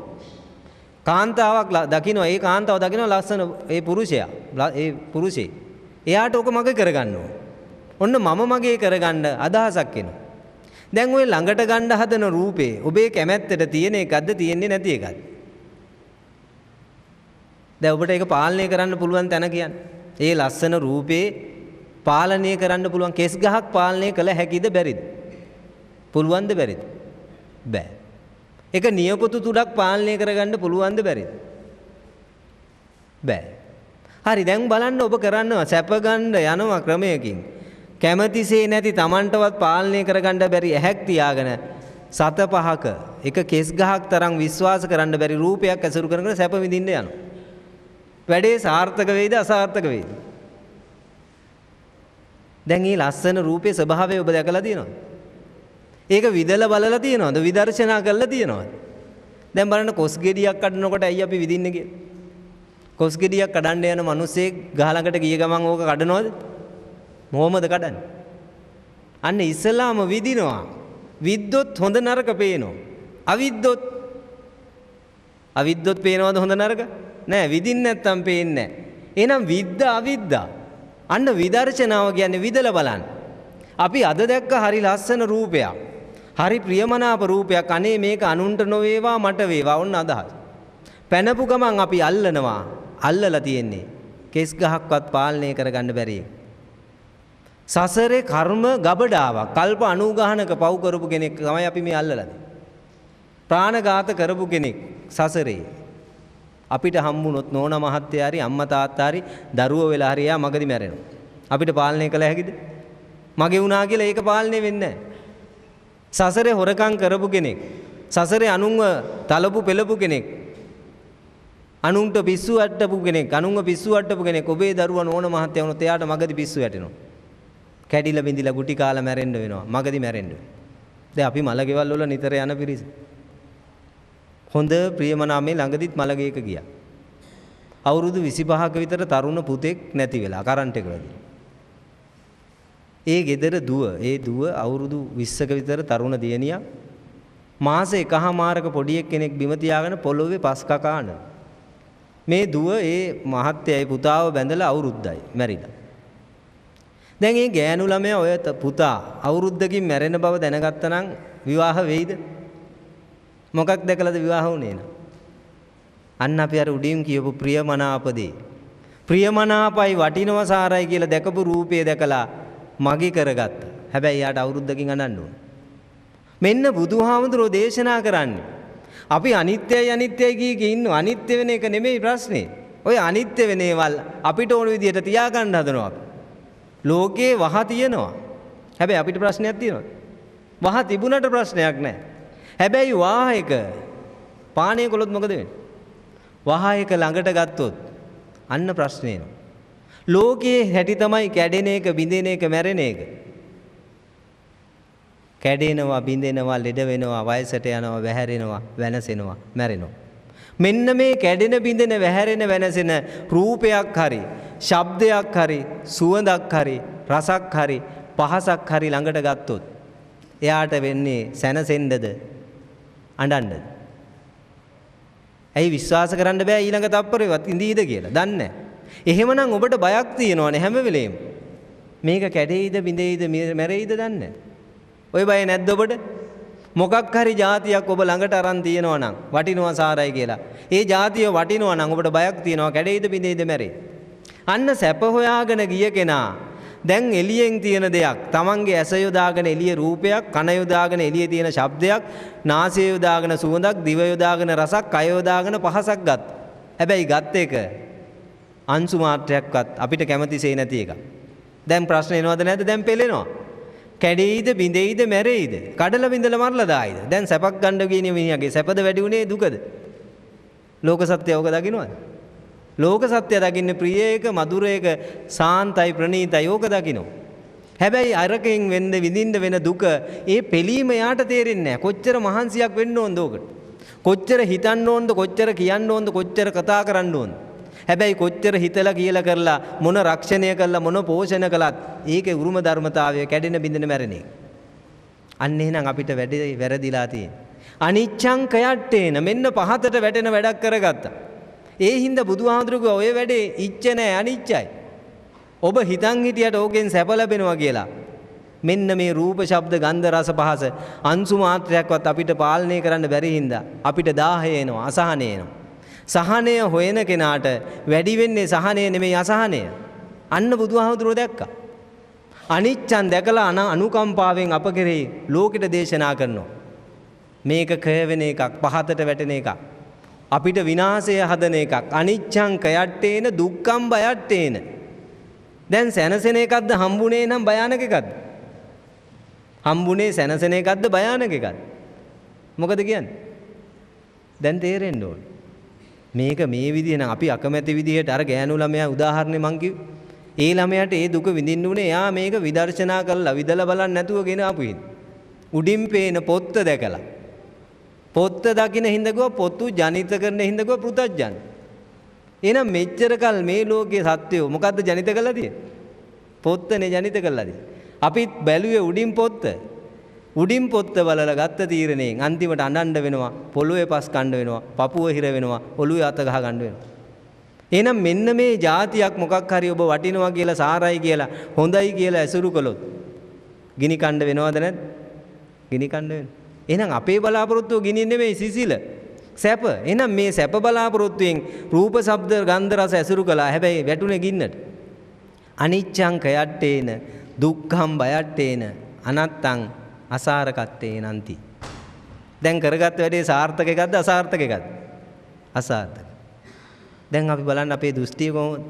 කාන්තාවක් දකින්න ඒ කාන්තාව දකින්න ලස්සන ඒ පුරුෂයා ඒ පුරුෂේ. එයාට ඕක මගේ කරගන්න ඕන. ඔන්න මම මගේ කරගන්න අදහසක් එනවා. දැන් ওই ළඟට ගන්න හදන රූපේ ඔබේ කැමැත්තට තියෙන එකක්ද තියෙන්නේ නැති එකක්ද? දැන් ඔබට ඒක පාලනය කරන්න පුළුවන් තැන කියන්නේ. ඒ ලස්සන රූපේ පාලනය කරන්න පුළුවන් කෙස් ගහක් පාලනය කළ හැකිද බැරිද? පුළුවන්ද බැරිද? බෑ. ඒක නියපොතු තුඩක් පාලනය කරගන්න පුළුවන්ද බැරිද? බෑ. හරි දැන් බලන්න ඔබ කරනවා සැප ගන්න යනවා ක්‍රමයකින්. කැමැතිසේ නැති Tamanටවත් පාලනය කරගන්න බැරි ඇහැක් තියාගෙන සත පහක එක කෙස් ගහක් තරම් විශ්වාස කරන්න බැරි රූපයක් ඇසුරු කරගෙන සැප විඳින්න යනවා. වැඩේ සාර්ථක වෙයිද අසාර්ථක වෙයිද? දැන් මේ ලස්සන රූපේ ස්වභාවය ඔබ දැකලා තියෙනවද? ඒක විදලා බලලා තියෙනවද? විදර්ශනා කරලා තියෙනවද? දැන් බලන්න කොස් ගෙඩියක් කඩනකොට ඇයි අපි විදින්නේ කියලා? කොස් ගෙඩියක් කඩන්න යන මිනිස්සේ ගහ ළඟට ගිය ගමන් ඕක කඩනවද? මොහොමද කඩන්නේ? අන්න ඉස්සලාම විදිනවා. විද්දොත් හොඳ නරක පේනවා. අවිද්දොත් පේනවද හොඳ නරක? නෑ, විදින්න නැත්තම් පේන්නේ නෑ. එහෙනම් විද්ද අවිද්දා. අන්න විදර්ශනාව කියන්නේ විදලා බලන්න. අපි අද දැක්ක හරි ලස්සන රූපයක්. හරි ප්‍රියමනාප රූපයක්. අනේ මේක අනුන්ට නොවේවා මට වේවා. ඔන්න අදහස්. පැනපු ගමන් අපි අල්ලනවා. අල්ලලා තියෙන්නේ. කෙස් ගහක්වත් පාලනය කරගන්න බැරි. සසරේ කර්ම ගබඩාවක්. කල්ප 90 ගණනක පව් කරපු කෙනෙක් තමයි අපි මේ අල්ලලා තියෙන්නේ. ප්‍රාණඝාත කරපු කෙනෙක් සසරේ. අපිට හම්බුනොත් නෝන මහත්තයා හරි අම්මා තාත්තා හරි දරුවෝ වෙලා හරි එයා මගදී මැරෙනවා. අපිට පාලනය කළ හැකිද? මගේ වුණා කියලා ඒක පාලනය වෙන්නේ නැහැ. සසරේ හොරකම් කරපු කෙනෙක්, සසරේ අනුන්ව තලපු පෙළපු කෙනෙක්, අනුන්ට පිස්සු අට්ටපු කෙනෙක්, අනුන්ව පිස්සු අට්ටපු කෙනෙක් ඔබේ දරුවා නෝන මහත්තයා වුණොත් එයාට මගදී පිස්සු වැටෙනවා. කැඩිලා බිඳිලා ගුටි කාලා මැරෙන්න වෙනවා. මගදී මැරෙන්න. දැන් අපි මලගෙවල් වල නිතර යන පිරිස. හොඳ ප්‍රියමනාමේ ළඟදිත් මලගේක ගියා. අවුරුදු 25ක විතර තරුණ පුතෙක් නැති වෙලා කරන්ට් එක වැදිලා. ඒ ගෙදර දුව අවුරුදු 20ක විතර තරුණ දියණියක් මාස එකහමාරක පොඩි කෙනෙක් බිම තියාගෙන පොළොවේ පස් කකාන. මේ දුව ඒ මහත්තයයි පුතාව බැඳලා අවුරුද්දයි මැරිලා. දැන් මේ ගෑනු ළමයා ඔය පුතා අවුරුද්දකින් මැරෙන බව දැනගත්තා නම් විවාහ වෙයිද? මොකක් දැකලාද විවාහ වුණේ න ะ? අන්න අපි අර උඩින් කියපු ප්‍රියමනාපදී. ප්‍රියමනාපයි වටිනව සාරයි කියලා දැකපු රූපය දැකලා මගේ කරගත්තා. හැබැයි යාට අවුරුද්දකින් අනන්න ඕන. මෙන්න බුදුහාමුදුරෝ දේශනා කරන්නේ. අපි අනිත්‍යයි කී ඉන්නවා. අනිත්‍ය වෙන එක නෙමෙයි ප්‍රශ්නේ. ඔය අනිත්‍ය වෙන ඒවල් අපිට ඕන විදිහට තියාගන්න හදනවා. ලෝකේ වහ තියෙනවා. හැබැයි අපිට ප්‍රශ්නයක් තියෙනවා. වහ තිබුණට ප්‍රශ්නයක් නැහැ. හැබැයි වාහයක පානය කළොත් මොකද වෙන්නේ? වාහයක ළඟට ගත්තොත් අන්න ප්‍රශ්නේ එනවා. ලෝකයේ හැටි තමයි කැඩෙන එක, බිඳෙන එක, මැරෙන එක. කැඩෙනවා, බිඳෙනවා, ලෙඩ වෙනවා, වයසට යනවා, වැහැරෙනවා, වෙනසෙනවා, මැරෙනවා. මෙන්න මේ කැඩෙන, බිඳෙන, වැහැරෙන, වෙනසෙන රූපයක් හරි, ශබ්දයක් හරි, සුවඳක් හරි, රසක් හරි, පහසක් හරි ළඟට ගත්තොත් එයාට වෙන්නේ සැනසෙන්නද? අඬන්නද? ඇයි විශ්වාස කරන්න බෑ ඊළඟ තප්පරේවත් ඉඳීද කියලා? දන්නේ නැහැ. එහෙමනම් ඔබට බයක් තියෙනවනේ හැම වෙලේම. මේක කැඩෙයිද, බිඳෙයිද, මැරෙයිද දන්නේ නැහැ. ඔය බය නැද්ද ඔබට? මොකක් හරි જાතියක් ඔබ ළඟට අරන් තියෙනවා නම් වටිනවා සාරයි කියලා. ඒ જાතිය වටිනවා නම් ඔබට බයක් තියෙනවා කැඩෙයිද, බිඳෙයිද, මැරෙයිද? අන්න සැප හොයාගෙන ගිය කෙනා දැන් එළියෙන් තියෙන දෙයක්, තමන්ගේ ඇස යොදාගෙන එළිය රූපයක්, කන යොදාගෙන එළියේ තියෙන ශබ්දයක්, නාසය යොදාගෙන සුවඳක්, දිව යොදාගෙන රසක්, කය යොදාගෙන පහසක් ගත්තා. හැබැයි ගත්ත එක අංශු මාත්‍රයක්වත් අපිට කැමතිසේ නැති එක. දැන් ප්‍රශ්න එනවද නැද්ද? දැන් පෙළෙනවා. කැඩෙයිද, බිඳෙයිද, මැරෙයිද? කඩලා බිඳලා මරලා දායිද? දැන් සැපක් ගන්න කියන මිනිහගේ සැපද වැඩි උනේ දුකද? ලෝක සත්‍යය ඔක දකින්නවද? ලෝක සත්‍ය දකින්නේ ප්‍රිය එක, මధుර එක, සාන්තයි, ප්‍රණීතයි ඕක දකින්න. හැබැයි අරකින් වෙන්නේ විඳින්න වෙන දුක, ඒ පිළීම යාට තේරෙන්නේ නැහැ. කොච්චර මහන්සියක් වෙන්න ඕනද ඕකට? කොච්චර හිතන්න ඕනද, කොච්චර කියන්න ඕනද, කොච්චර කතා කරන්න ඕනද? හැබැයි කොච්චර හිතලා කියලා කරලා මොන රක්ෂණය කළා මොන පෝෂණ කළත් ඒකේ උරුම ධර්මතාවය කැඩෙන බින්දෙන මැරෙන එක. අන්න එහෙනම් අපිට වැරදිලා තියෙන්නේ. අනිච්ඡං කයට්ටේන මෙන්න පහතට වැටෙන වැඩක් කරගත්තා. ඒ හින්දා බුදුහාමුදුරුවෝ ඔය වැඩේ ඉච්ච නැහැ අනිච්චයි. ඔබ හිතන් හිටියට ඕකෙන් සැප ලැබෙනවා කියලා. මෙන්න මේ රූප, ශබ්ද, ගන්ධ, රස, පහස අංශු මාත්‍රයක්වත් අපිට පාලනය කරන්න බැරි හින්දා අපිට දාහය එනවා, අසහනය එනවා. සහනය හොයන කෙනාට වැඩි වෙන්නේ සහනය නෙමෙයි අසහනය. අන්න බුදුහාමුදුරුවෝ දැක්කා. අනිච්චන් දැකලා අනුකම්පාවෙන් අප කෙරෙහි ලෝකෙට දේශනා කරනවා. මේක කය වෙන එකක්, පහතට වැටෙන එකක්. අපිට විනාශය හදන එකක්. අනිච්ඡං කයට්ටේන දුක්ඛං බයට්ටේන. දැන් සැනසෙන එකක්ද හම්බුනේ නම් භයානක එකක්ද? හම්බුනේ සැනසෙන එකක්ද භයානක එකක්ද? මොකද කියන්නේ? දැන් තේරෙන්න ඕනේ. මේක මේ විදිහ නම් අපි අකමැති විදිහට අර ගෑනු ළමයා උදාහරණේ මං කිව්වේ. ඒ ළමයාට ඒ දුක විඳින්න උනේ එයා මේක විදර්ශනා කරලා විදලා බලන්න නැතුව ගෙන ආපු හින්දා. උඩින් පේන පොත්ත දැකලා. පොත්ත දකින්න හින්දා ගෝ පොතු ජනිත කරන හින්දා ගෝ පෘතජ්ජන. එහෙනම් මෙච්චර කල් මේ ලෝකයේ සත්‍යය මොකද්ද ජනිත කළා තියෙන්නේ? පොත්තනේ ජනිත කළා තියෙන්නේ. අපිත් බැලුවේ උඩින් පොත්ත. උඩින් පොත්ත බලලා ගත්ත තීරණයෙන් අන්තිමට අඬන්න වෙනවා, පොළොවේ පස් කන්න වෙනවා, පපුව හිර වෙනවා, ඔළුවේ අත ගහ ගන්න වෙනවා. එහෙනම් මෙන්න මේ જાතියක් මොකක් හරි ඔබ වටිනවා කියලා, සාරයි කියලා, හොඳයි කියලා ඇසුරු කළොත් ගිනි කණ්ඩ වෙනවද නැද්ද? ගිනි කණ්ඩ වෙනවා. එහෙනම් අපේ බලාපොරොත්තුව ගිනි නෙමෙයි සිසිල. සැප. එහෙනම් මේ සැප බලාපොරොත්තුෙන් රූප, ශබ්ද, ගන්ධ, රස ඇසුරු කළා. හැබැයි වැටුනේ ගින්නට. අනිච්ඡං කයට්ටේන, දුක්ඛං බයට්ටේන, අනත්තං අසාරකත්තේ නන්ති. දැන් කරගත්ත වැඩේ සාර්ථක එකක්ද අසාර්ථක එකක්ද? අසාර්ථක. දැන් අපි බලන්න අපේ දෘෂ්ටිය කොහොමද?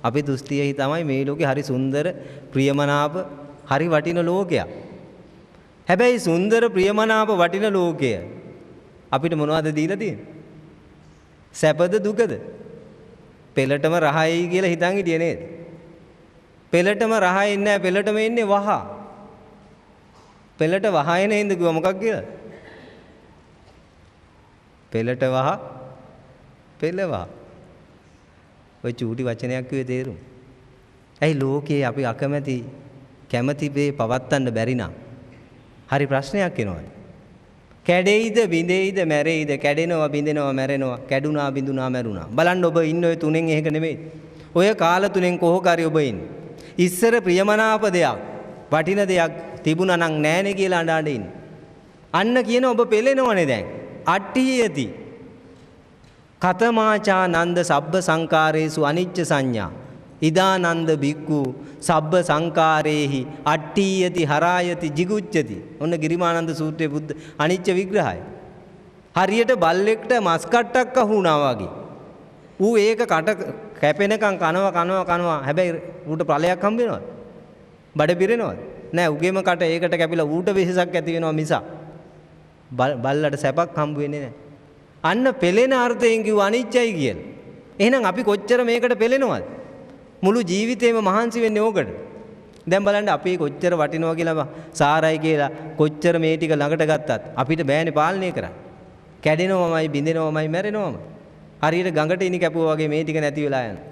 අපේ දෘෂ්ටියයි තමයි මේ ලෝකේ හරි සුන්දර, ප්‍රියමනාප, හරි වටින ලෝකයක්. හැබැයි සුන්දර, ප්‍රියමනාප, වටින ලෝකය අපිට මොනවද දීලා තියෙන්නේ? සැපද දුකද? පෙළටම රහයි කියලා හිතන් හිටියේ නේද? පෙළටම රහයි නැහැ, පෙළටම එන්නේ වහ. පෙළට වහයන හින්ද කිව්වා මොකක් කියලා? පෙළට වහ, පෙළ වහ. ඔය චූටි වචනයක් කිව්වේ තේරුම. ඇයි ලෝකේ අපි අකමැති, කැමැති දේ පවත්තන්න බැරි නම් හරි ප්‍රශ්නයක් එනවා. කැඩෙයිද, බිඳෙයිද, මැරෙයිද? කැඩෙනවා, බිඳෙනවා, මැරෙනවා. කැඩුනා, බිඳුනා, මැරුණා. බලන්න ඔබ ඉන්නේ ඔය තුනෙන් එහෙක නෙමෙයි. ඔය කාල තුනෙන් කොහොකාරි ඔබ ඉන්නේ. ඉස්සර ප්‍රියමනාප දෙයක්, වටින දෙයක් තිබුණා නම් නෑනේ කියලා අඬ ඉන්නේ. අන්න කියන ඔබ පෙලෙනවනේ දැන්. අට්ඨියති. කතමාචා නන්ද සබ්බ සංකාරේසු අනිච්ච සංඥා. ඉදානන්ද බික්ඛු සබ්බ සංකාරේහි අට්ඨියති හරායති jigucchati. ඔන්න ගිරිමානන්ද සූත්‍රයේ බුද්ධ අනිච්ච විග්‍රහය. හරියට බල්ලෙක්ට මස් කට්ටක් අහුණා වගේ. ඌ ඒක කට කැපෙනකන් කනවා. හැබැයි ඌට ප්‍රලයක් හම්බ වෙනවද? බඩ පිරෙනවද? නෑ. උගේම කට ඒකට කැපිලා ඌට වෙහසක් ඇති වෙනවා මිසක් බල්ලට සැපක් හම්බ වෙන්නේ නෑ. අන්න පෙළෙන අර්ථයෙන් කිව්ව අනිච්චයි කියලා. එහෙනම් අපි කොච්චර මේකට පෙළෙනවද? මුළු ජීවිතේම මහන්සි වෙන්නේ ඕකට. දැන් බලන්න අපි කොච්චර වටිනවා කියලා, සාරයි කියලා කොච්චර මේ ටික ළඟට ගත්තත් අපිට බෑනේ පාලනය කරන්න. කැඩෙනවමයි, බිඳෙනවමයි, මැරෙනවමයි. හරියට ගඟට ඉනි කැපුවා වගේ මේ ටික නැති වෙලා යනවා.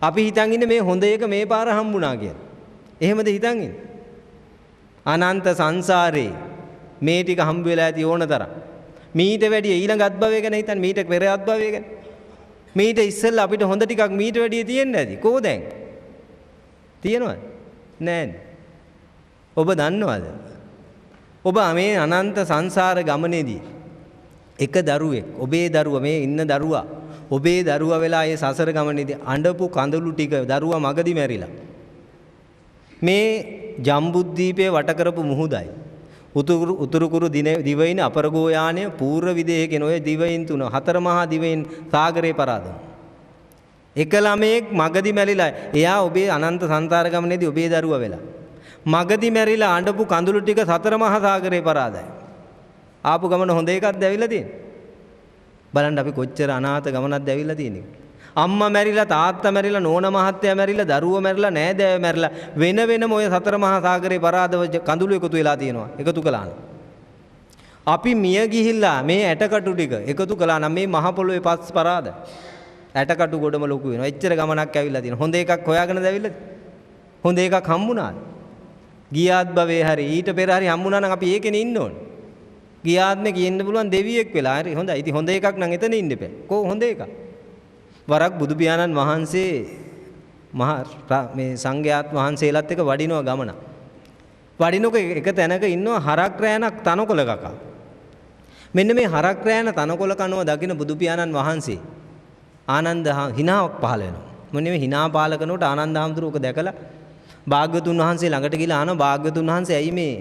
අපි හිතන් ඉන්නේ මේ හොඳ එක මේ පාර හම්බුණා කියලා. එහෙමද හිතන් ඉන්නේ? අනන්ත සංසාරේ මේ ටික හම්බ වෙලා ඇති ඕන තරම්. මීට වැඩිය ඊළඟ අත්භවය ගැන හිතන්න, මීට පෙර අත්භවය ගැන. මීට ඉස්සෙල්ලා අපිට හොඳ ටිකක් මීට වැඩිය තියෙන්න ඇති. කොහො දැන්? තියෙනවද? නෑනේ. ඔබ දන්නවද? ඔබ මේ අනන්ත සංසාර ගමනේදී එක දරුවෙක්, ඔබේ දරුවා, මේ ඉන්න දරුවා, ඔබේ දරුවා වෙලා ඒ සසර ගමනේදී අඬපු කඳුළු ටික දරුවා මගදී මැරිලා. මේ ජම්බුද්දීපේ වට කරපු මුහුදයි. උතුරු කුරු දිවයින අපරගෝ යානය පූර්ව විදේහ කියන ඔය දිවයින් තුන, හතර මහා දිවයින් සාගරේ පරාදන. එක ළමයෙක් මගදී මැරිලා, එයා ඔබේ අනන්ත සංසාර ගමනේදී ඔබේ දරුවා වෙලා. මගදී මැරිලා අඬපු කඳුළු ටික සතර මහා සාගරේ පරාදයි. ආපු ගමන හොඳ එකක්ද ඇවිල්ලා තියෙන්නේ? බලන්න අපි කොච්චර අනාථ ගමනක්ද ඇවිල්ලා තියෙන්නේ. අම්මා මැරිලා, තාත්තා මැරිලා, නෝන මහත්තයා මැරිලා, දරුවෝ මැරිලා, නෑදෑයෝ මැරිලා, වෙන වෙනම ඔය සතර මහා සාගරේ පරාදව කඳුළු එකතු වෙලා තියෙනවා. එකතු කළා නම් අපි මිය ගිහිල්ලා මේ ඇටකටු ටික එකතු කළා නම් මේ මහ පොළොවේ පස් පරාද ඇටකටු ගොඩම ලොකු වෙනවා. එච්චර ගමනක් ඇවිල්ලා තියෙනවා. හොඳ එකක් හොයාගෙනද ඇවිල්ලාද? හොඳ එකක් හම්බුණාද? ගියාත් භවයේ හරි ඊට පෙර හරි හම්බුණා නම් අපි ඒකනේ ඉන්න ඕනේ. ගියාත්නේ කියන්න පුළුවන් දෙවියෙක් වෙලා. හරි හොඳයි. ඉතින් හොඳ එකක් නම් එතන ඉන්න එපා. කො හොඳ එකක්? වරක් බුදු පියාණන් වහන්සේ මේ සංඝයාත් වහන්සේලාත් එක්ක වඩිනවා ගමන. වඩිනකොට එක තැනක ඉන්නවා හරක් රෑනක් තනකොළ කකා. මෙන්න මේ හරක් රෑන තනකොළ කනවා දකින්න බුදු පියාණන් වහන්සේ ආනන්ද හිනාවක් පහළ වෙනවා. මොන්නේ මේ හිනා පාල කරනකොට ආනන්ද හාමුදුරුවෝ ඔක දැකලා භාග්‍යතුන් වහන්සේ ළඟට ගිහලා අහනවා, භාග්‍යතුන් වහන්සේ ඇයි මේ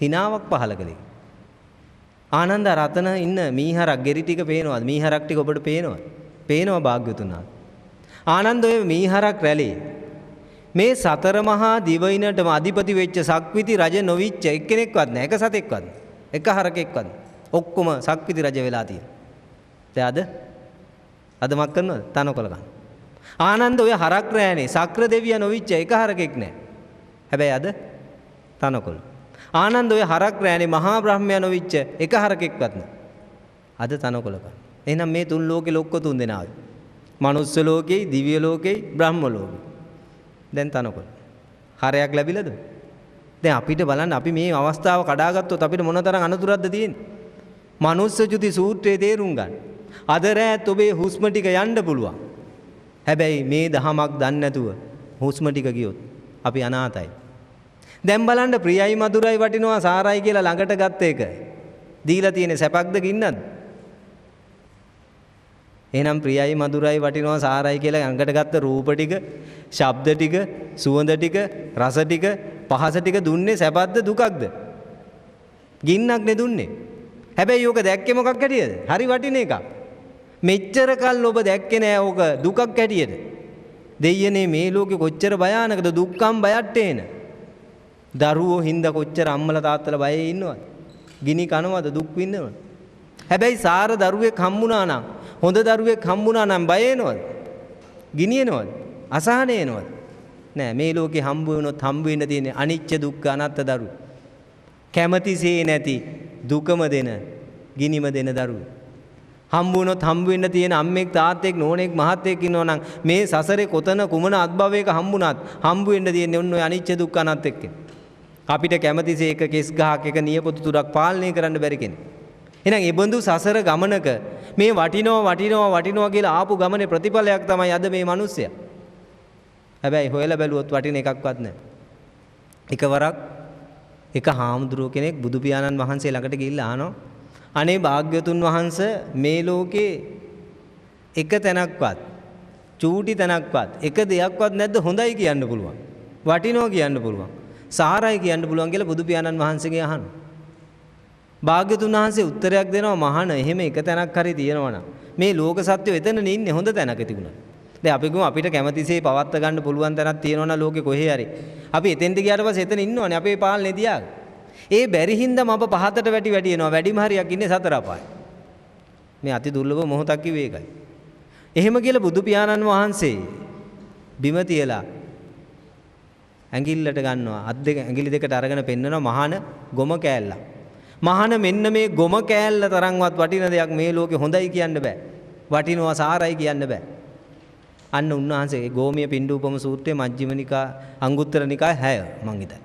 හිනාවක් පහළ කළේ? ආනන්ද රතන ඉන්න මීහරක් ගෙරි ටික පේනවද? මීහරක් ටික ඔබට පේනවද? පේනවා භාග්‍යතුන් වහන්සේ. ආනන්ද ඔය මීහරක් රැළේ මේ සතර මහා දිවයිනටම අධිපති වෙච්ච සක්විති රජ නොවිච්ච එක්කෙනෙක්වත් නැහැ. එක සතෙක්වත් නැහැ. එක හරකෙක්වත් නැහැ. ඔක්කොම සක්විති රජ වෙලා තියෙනවා. දැන් අද මක් කරනවද? තනකොළ ගන්න. ආනන්ද ඔය හරක් රෑනේ සක්‍ර දෙවියා නොවිච්ච එක හරකෙක් නැහැ. හැබැයි අද තනකොළ. ආනන්ද ඔය හරක් රෑනේ මහා බ්‍රහ්මයා නොවිච්ච එක හරකෙක්වත් නැහැ. අද තනකොළ ගන්න. එහෙනම් මේ තුන් ලෝකේ ලොක්ක තුන් දෙනායි. මනුස්ස ලෝකෙයි, දිව්‍ය ලෝකෙයි, බ්‍රහ්ම ලෝකෙයි. දැන් තනකොළ. හරයක් ලැබිලාද? දැන් අපිට බලන්න අපි මේ අවස්ථාව කඩාගත්තොත් අපිට මොනතරම් අනතුරක්ද තියෙන්නේ? මනුස්ස චුති සූත්‍රයේ තේරුම් ගන්න. අද රැත් ඔබේ හුස්ම ටික යන්න පුළුවන්. හැබැයි මේ දහමක් දන්නේ නැතුව හුස්ම ටික ගියොත් අපි අනාතයි. දැන් බලන්න ප්‍රියයි මధుරයි වටිනවා සාරයි කියලා ළඟට ගත්ත එක. දීලා තියෙන සැපක්ද ගින්නක්ද? එහෙනම් ප්‍රියයි මధుරයි වටිනවා සාරයි කියලා ළඟට ගත්ත රූප ටික, ශබ්ද ටික, සුවඳ ටික, රස ටික, පහස ටික දුන්නේ සැපක්ද දුකක්ද? ගින්නක් නේ දුන්නේ. හැබැයි ඕක දැක්කේ මොකක් හැටියද? හරි වටින එකක්. මෙච්චර කල් ඔබ දැක්කේ නෑ ඕක දුකක් හැටියද? දෙයියනේ මේ ලෝකෙ කොච්චර භයානකද දුක්ඛම් බයට්ටේන. දරුවෝ හින්දා කොච්චර අම්මලා තාත්තලා බයේ ඉන්නවද? ගිනි කනවද දුක් විඳිනවද? හැබැයි සාර දරුවෙක් හම්බුණා නම් හොඳ දරුවෙක් හම්බුණා නම් බය එනවද? ගිනියනවද? අසහන එනවද? නෑ මේ ලෝකේ හම්බ වුණොත් හම්බ වෙන්න තියෙන්නේ අනිච්ච දුක්ඛ අනාත්ත දරුවෝ. කැමැතිසේ නැති දුකම දෙන ගිනිම දෙන දරුවෝ. හම්බ වුණොත් හම්බ වෙන්න තියෙන අම්මෙක් තාත්තෙක් නෝනෙක් මහත්තයෙක් ඉන්නවා නම් මේ සසරේ කොතන කුමන අත්භවයක හම්බුණත් හම්බ වෙන්න තියෙන්නේ ඔන්න ඔය අනිච්ච දුක්ඛ අනාත්ත එක්ක. අපිට කැමැතිසේ එක කෙස් ගහක් එක නියපොතු තුඩක් පාලනය කරන්න බැරි කෙනෙක්. එහෙනම් ඒ බඳු සසර ගමනක මේ වටිනවා කියලා ආපු ගමනේ ප්‍රතිඵලයක් තමයි අද මේ මිනිස්සයා. හැබැයි හොයලා බැලුවොත් වටින එකක්වත් නැහැ. එකවරක් එක හාමුදුරුව කෙනෙක් බුදු පියාණන් වහන්සේ ළඟට ගිහිල්ලා අහනවා අනේ භාග්‍යතුන් වහන්සේ මේ ලෝකේ එක තැනක්වත් චූටි තැනක්වත් එක දෙයක්වත් නැද්ද හොඳයි කියන්න පුළුවන් වටිනවා කියන්න පුළුවන් සාරයි කියන්න පුළුවන් කියලා බුදු පියාණන් වහන්සේගෙන් අහනවා. භාග්‍යතුන් වහන්සේ උත්තරයක් දෙනවා මහාන එහෙම එක තැනක් හරි තියෙනවනම් මේ ලෝක සත්‍යය එතනනේ ඉන්නේ හොඳ තැනක තිබුණා. දැන් අපි ගමු අපිට කැමැතිසේ පවත්ත ගන්න පුළුවන් තැනක් තියෙනවනම් ලෝකේ කොහේ හරි අපි එතෙන්ට ගියාට පස්සේ එතන ඉන්නවනේ අපේ පාලනේ තියාගෙන. ඒ බැරි හින්දාම අප පහතට වැටි එනවා වැඩිම හරියක් ඉන්නේ සතර අපායේ. මේ අති දුර්ලභ මොහොතක් කිව්වේ ඒකයි. එහෙම කියලා බුදු පියාණන් වහන්සේ බිම තියලා ඇඟිල්ලට ගන්නවා ඇඟිලි දෙකට අරගෙන පෙන්නනවා මහාන ගොම කෑල්ල. මහාන මෙන්න මේ ගොම කෑල්ල තරම්වත් වටින දෙයක් මේ ලෝකේ හොඳයි කියන්න බෑ. වටිනවා සාරයි කියන්න බෑ. අන්න උන්වහන්සේ ගෝමිය පිණ්ඩූපම සූත්‍රයේ මජ්ක්‍ධිම නිකා අංගුත්තර නිකාය 6 මං හිතන්නේ.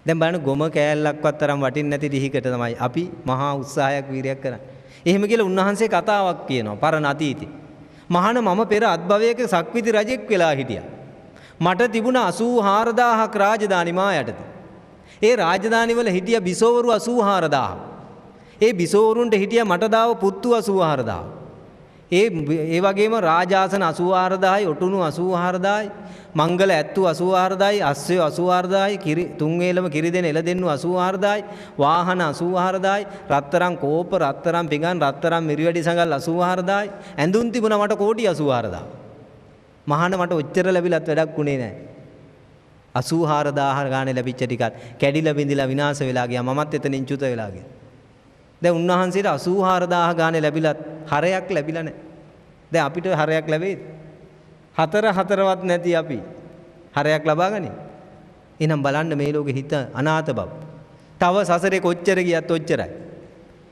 දැන් බලන්න ගොම කෑල්ලක්වත් තරම් වටින්නේ නැති දිහිකට තමයි අපි මහා උත්සාහයක් වීරයක් කරන්නේ. එහෙම කියලා උන්වහන්සේ කතාවක් කියනවා පරණ අතීතේ. මහාන මම පෙර අත්භවයක සක්විති රජෙක් වෙලා හිටියා. මට තිබුණ 84000ක් රාජධානි මා යටතේ. ඒ රාජධානි වල හිටිය බිසෝවරු 84000. ඒ බිසෝවරුන්ට හිටිය මට දාව පුත්තු 84000. ඒ වගේම රාජාසන 84000යි ඔටුනු 84000යි මංගල ඇත්තු 84000යි අස්සය 84000යි තුන් වේලම කිරි දෙන එළදෙන්නු 84000යි වාහන 84000යි රත්තරන් කෝප රත්තරන් පිඟන් රත්තරන් මිරිවැඩි සඟල් 84000යි ඇඳුම් තිබුණා මට කෝටි 84000. මහාන මට ඔච්චර ලැබිලත් වැඩක් උනේ නැහැ. 84000 ගානේ ලැබිච්ච ටිකත් කැඩිලා බිඳිලා විනාශ වෙලා ගියා මමත් එතනින් චුත වෙලා ගියා. දැන් උන්වහන්සේට 84000 ගානේ ලැබිලත් හරයක් ලැබිලා නැහැ. දැන් අපිට හරයක් ලැබෙයිද? හතරවත් නැති අපි හරයක් ලබා ගන්නේ. එහෙනම් බලන්න මේ ලෝකෙ හිත අනාථ බව. තව සසරේ කොච්චර ගියත් ඔච්චරයි.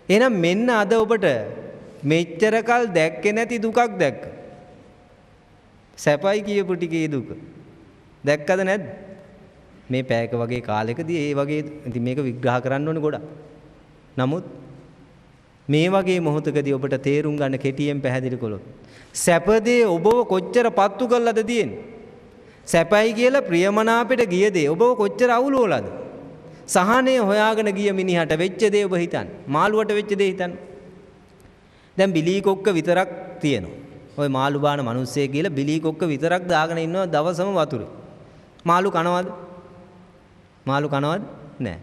එහෙනම් මෙන්න අද ඔබට මෙච්චර කල් දැක්කේ නැති දුකක් දැක්ක. සැපයි කියපු ටිකේ දුක. දැක්කද නැද්ද? මේ පැයක වගේ කාලෙකදී ඒ වගේ ඉතින් මේක විග්‍රහ කරන්න ඕනේ ගොඩක්. නමුත් මේ වගේ මොහොතකදී ඔබට තේරුම් ගන්න කෙටියෙන් පැහැදිලි කළොත් සැපදේ ඔබව කොච්චර පත්තු කරලාද තියෙන්නේ? සැපයි කියලා ප්‍රියමනාපෙට ගිය දේ ඔබව කොච්චර අවුලවලාද? සහනය හොයාගෙන ගිය මිනිහට වෙච්ච දේ ඔබ හිතන්න. මාළුවට වෙච්ච දේ හිතන්න. දැන් බිලී කොක්ක විතරක් තියෙනවා. ඔය මාළු බාන මිනිස්සෙක් කියලා බිලී කොක්ක විතරක් දාගෙන ඉන්නවා දවසම වතුරේ. මාළු කනවද? මාළු කනවද? නෑ.